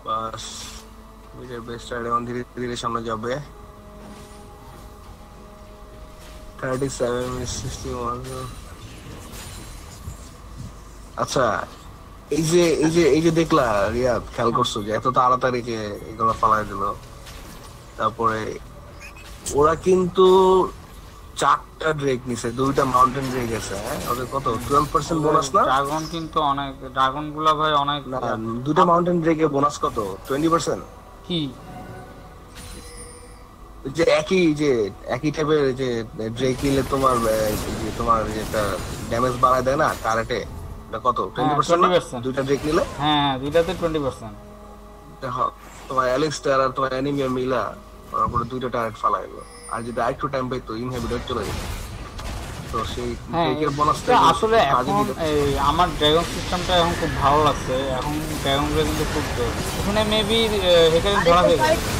Speaker 6: বাস মিডের বেস টার্রেট এখন ধীরে ধীরে সামনে যাবে। 37 মিনিট 61। আচ্ছা এই যে দেখলা রিয়াদ, খেয়াল করছো যে এত তাড়াতাড়ি যে এগুলো ফালাই দিল? তারপরে ওরা কিন্তু 4টা ড্রেক নিছে, 2টা মাউন্টেন ড্রেক আছে। ওদের কত 12% বোনাস না?
Speaker 1: ড্রাগন কিন্তু অনেক, ড্রাগন গুলা ভাই অনেক।
Speaker 6: না 2টা মাউন্টেন ড্রেকে বোনাস কত? 20%।
Speaker 1: কি
Speaker 6: যে একই টাইপের যে ড্রেক নিলে তোমার যে তোমার যেটা ড্যামেজ বাড়ায় দেয় না কারেটে, এটা কত 20% না?
Speaker 1: 20%।
Speaker 6: দুইটা ড্রেক নিলে
Speaker 1: হ্যাঁ দুইটাতে 20%।
Speaker 6: দেখো তোমার অ্যালিস্টার আর তোমার অ্যানিমিয়া মিলা ওরা পুরো দুইটা টার্গেট ফালাইলো, আর যদি আরেকটু টাইম পাইতো ইনহিবিটর চলে যেত। তো সেই
Speaker 1: হ্যাঁ
Speaker 6: ব্রেকের বোনাসটা
Speaker 1: এটা আসলে এখন এই আমার ড্রাগন সিস্টেমটা এখন খুব ভালো লাগছে। এখন ড্রাগনগুলো কিন্তু খুব এখানে মেবি হেকারিং ধরা হয়ে গেছে।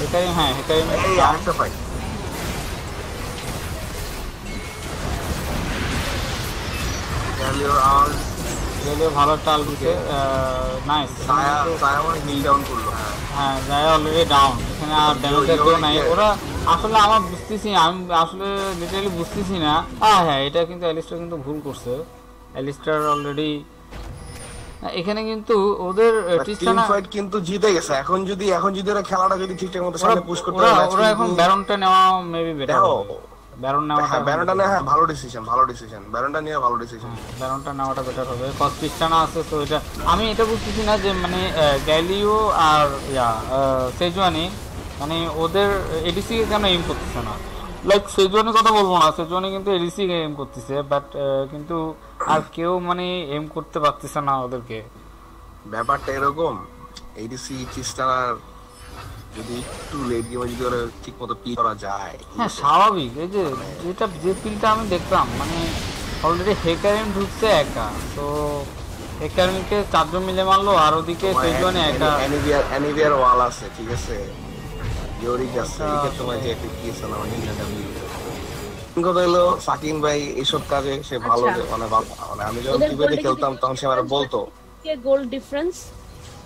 Speaker 1: হেকারিং, হ্যাঁ হেকারিং
Speaker 6: এই আরেকটা ফাইট গ্যালিওর আর
Speaker 1: রেলে ভালো টাল দিতে নাইস।
Speaker 6: সায়া মানে হিল ডাউন করলো।
Speaker 1: হ্যাঁ যায় অলরেডি ডাউন, এখানে আর ড্যামেজের কেউ নাই। ওরা আসলে আমার বুঝতেছি, আমি আসলে লিটারালি বুঝতেছি না। হ্যাঁ এটা কিন্তু অ্যালিস্টার কিন্তু ভুল করছে। অ্যালিস্টার অলরেডি এখানে কিন্তু ওদের
Speaker 6: টিম ফাইট কিন্তু জিতে গেছে। এখন যদি ওরা খেলাটা যদি ঠিকঠাক মতো সামনে পুশ করতে পারে,
Speaker 1: ওরা এখন ব্যারনটা নেওয়া মেবি বেটার হবে। ব্যারন নেওয়াটা,
Speaker 6: হ্যাঁ ব্যারনটা নেওয়া, হ্যাঁ ভালো ডিসিশন ব্যারনটা নিয়ে ভালো ডিসিশন।
Speaker 1: ব্যারনটা নেওয়াটা বেটার হবে, কজ ক্রিস্টানা আছে। তো এটা আমি এটা বুঝতেছি না যে মানে গ্যালিও আর সেজুয়ানি মানে ওদের এডিসি কে কেন এম করতেছে না। লাইক সেজুয়ানির কথা বলবো না, সেজুয়ানি কিন্তু এডিসি কে এম করতেছে, বাট কিন্তু আর কেউ মানে এম করতে পারতেছে না ওদেরকে।
Speaker 6: ব্যাপারটা এরকম, এডিসি ক্রিস্টানার যদি একটু লেট গেমে যদি ওরা ঠিক মতো পিল করা যায়,
Speaker 1: হ্যাঁ স্বাভাবিক। এই যে যে পিলটা আমি দেখলাম মানে অলরেডি হেকারিম ঢুকছে একা, তো হেকারিমকে 4 জন মিলে মারলো, আর ওদিকে সেজুয়ানি একা।
Speaker 6: অ্যানিভিয়ার ওয়াল আছে, ঠিক আছে, ইওরিক আছে, এই ক্ষেত্রে তোমার যে একটা কি আছে না নিনজাটা মিল। কথা হলো সাকিন ভাই এইসব কাজে সে ভালো, মানে আমি যখন টিভিতে খেলতাম তখন সে আমার বলতো
Speaker 2: গোল্ড ডিফারেন্স।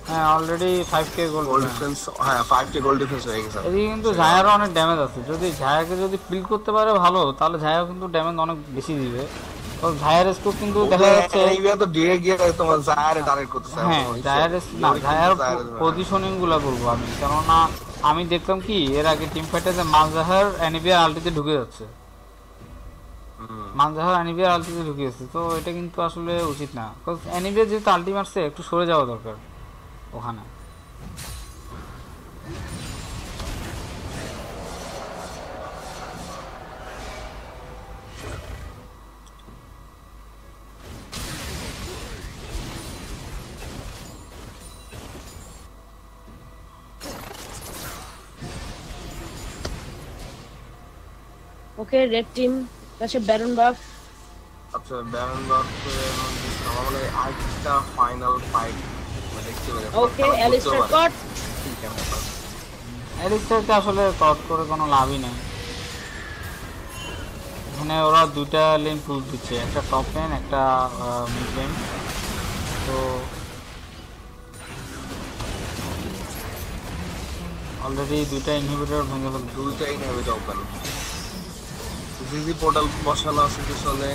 Speaker 1: হ্যাঁ অলরেডি 5k গোল্ড
Speaker 6: ডিফারেন্স, হ্যাঁ 5k গোল্ড ডিফারেন্স হয়ে গেছে।
Speaker 1: এদিকে কিন্তু জায়ারও অনেক ড্যামেজ আছে, যদি জায়াকে যদি পিল করতে পারে ভালো, তাহলে জায়াও কিন্তু ড্যামেজ অনেক বেশি দিবে। তো জায়ার স্কোপ কিন্তু দেখা যাচ্ছে
Speaker 6: এইবার তো ডিরেক্ট গিয়ে তোমার জায়ারে টার্গেট করতেছে।
Speaker 1: হ্যাঁ জায়ার না, জায়ার পজিশনিং গুলা বলবো আমি, কেননা আমি দেখলাম কি এর আগে টিম ফাইটে যে মানজাহার অ্যানিভিয়ার আলটিতে ঢুকে যাচ্ছে, মানজাহার অ্যানিভিয়ার আলটিতে ঢুকে যাচ্ছে। তো এটা কিন্তু আসলে উচিত না, বিকজ অ্যানিভিয়ার যেহেতু আলটি মারছে একটু সরে যাওয়া দরকার ওখানে।
Speaker 2: ওকে রেড টিম কাছে ব্যারন বাফ।
Speaker 6: আচ্ছা ব্যারন বাফ আমার মনে হয় আরেকটা ফাইনাল ফাইট দেখতে পারে।
Speaker 2: ওকে অ্যালিস্টার কট।
Speaker 1: অ্যালিস্টারকে আসলে কট করে কোনো লাভই নেই। এখানে ওরা দুইটা লেন পুশ দিচ্ছে, একটা টপ লেন একটা মিড লেন। তো অলরেডি দুইটা ইনহিবিটর ভেঙে ফেলছে,
Speaker 6: দুইটা ইনহিবিটর ওপেন। জিজি পোর্টাল বসানো আছে পিছনে,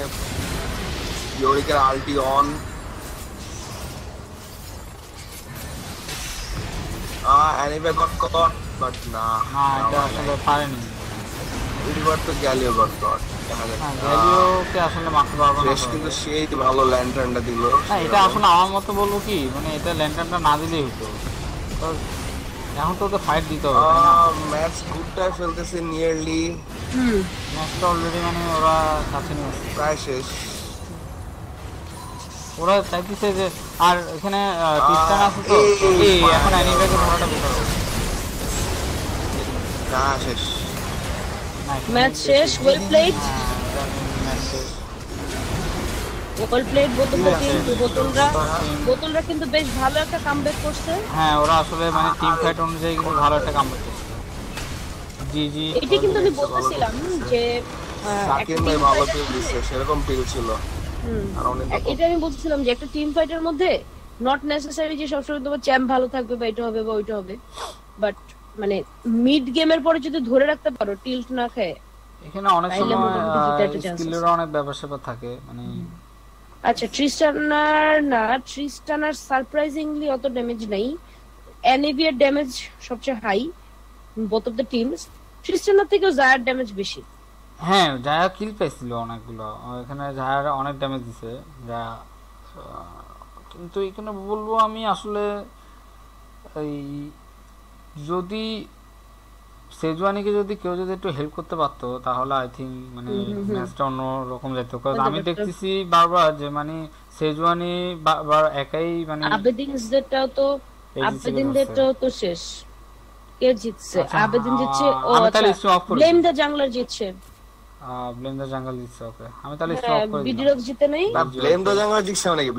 Speaker 6: ইওরিকের আলটি অন। অ্যানিভে গট কট, বাট না
Speaker 1: এটা আসলে পারেনি।
Speaker 6: এবার তো গ্যালিও গট কট।
Speaker 1: গ্যালিওকে আসলে মারতে পারবো না,
Speaker 6: কিন্তু সেই ভালো ল্যান্টার্নটা দিল।
Speaker 1: হ্যাঁ এটা আসলে আমার মতো বলবো কি, মানে এটা ল্যান্টার্নটা না দিলেই হতো, এখন তো ওদের ফাইট দিতে হবে।
Speaker 6: ম্যাচ গুডটাই ফেলতেছে নিয়ারলি,
Speaker 1: ম্যাচটা অলরেডি মানে ওরা কাছে নিয়ে আসছে,
Speaker 6: প্রায় শেষ।
Speaker 1: ওরা চাইতেছে যে, আর এখানে ক্রিস্টান আছে তো এখন অ্যানিভাকে ধরাটা বেটার হবে।
Speaker 6: না শেষ,
Speaker 2: ম্যাচ শেষ, ওয়েল প্লেড।
Speaker 1: ম্যাচ শেষ,
Speaker 2: ওয়েল প্লেড বোতলরা কিন্তু বেশ ভালো একটা কামব্যাক করছে।
Speaker 1: হ্যাঁ ওরা আসলে মানে টিম ফাইট অনুযায়ী কিন্তু ভালো একটা কামব্যাক করছে। জি জি
Speaker 2: এটা কিন্তু আমি বলতেছিলাম যে
Speaker 6: সাকিব ভাই ভালো পিল দিছে, সেরকম পিল ছিল।
Speaker 2: এটা আমি বলছিলাম যে একটা টিম ফাইটের মধ্যে নট নেসেসারি যে সবসময় তোমার চ্যাম্প ভালো থাকবে বা এটা হবে বা ওইটা হবে, বাট মানে মিড গেমের পরে যদি ধরে রাখতে পারো টিল্ট না খায়,
Speaker 1: এখানে অনেক সময় স্কিলের অনেক ব্যাপার স্যাপার থাকে মানে।
Speaker 2: আচ্ছা ট্রিস্টানার সারপ্রাইজিংলি অত ড্যামেজ নাই, অ্যানিভিয়ার ড্যামেজ সবচেয়ে high both of the teams. ট্রিস্টানার থেকেও জায়ার ড্যামেজ বেশি।
Speaker 1: হ্যাঁ জায়া কিল পাইছিল অনেকগুলো, এখানে জায়ার অনেক ড্যামেজ দিছে যা। কিন্তু এখানে বলবো আমি আসলে এই যদি সেজওয়ানিকে যদি কেউ যদি একটু হেল্প করতে পারতো তাহলে আই থিঙ্ক মানে ম্যাচটা অন্য রকম যেত, কারণ আমি দেখতেছি বারবার যে মানে সেজওয়ানি একাই মানে
Speaker 2: আবেদিনদেরটাও তো আবেদিনদেরটাও তো শেষ। কে জিতছে?
Speaker 1: আচ্ছা,
Speaker 2: আবেদিন জিতছে। ও
Speaker 1: আমি তাহলে
Speaker 2: আচ্ছা,
Speaker 1: স্ট্রিম অফ করে
Speaker 2: ব্লেম দ্য জাংলার জিতছে।
Speaker 1: ব্লেম দ্য জাঙ্গল দিচ্ছে। ওকে, আমি তাহলে স্টপ করে দিলাম।
Speaker 2: ভিডিও জিতে নাই।
Speaker 6: ব্লেম দ্য জাঙ্গল জিতছে মানে কি?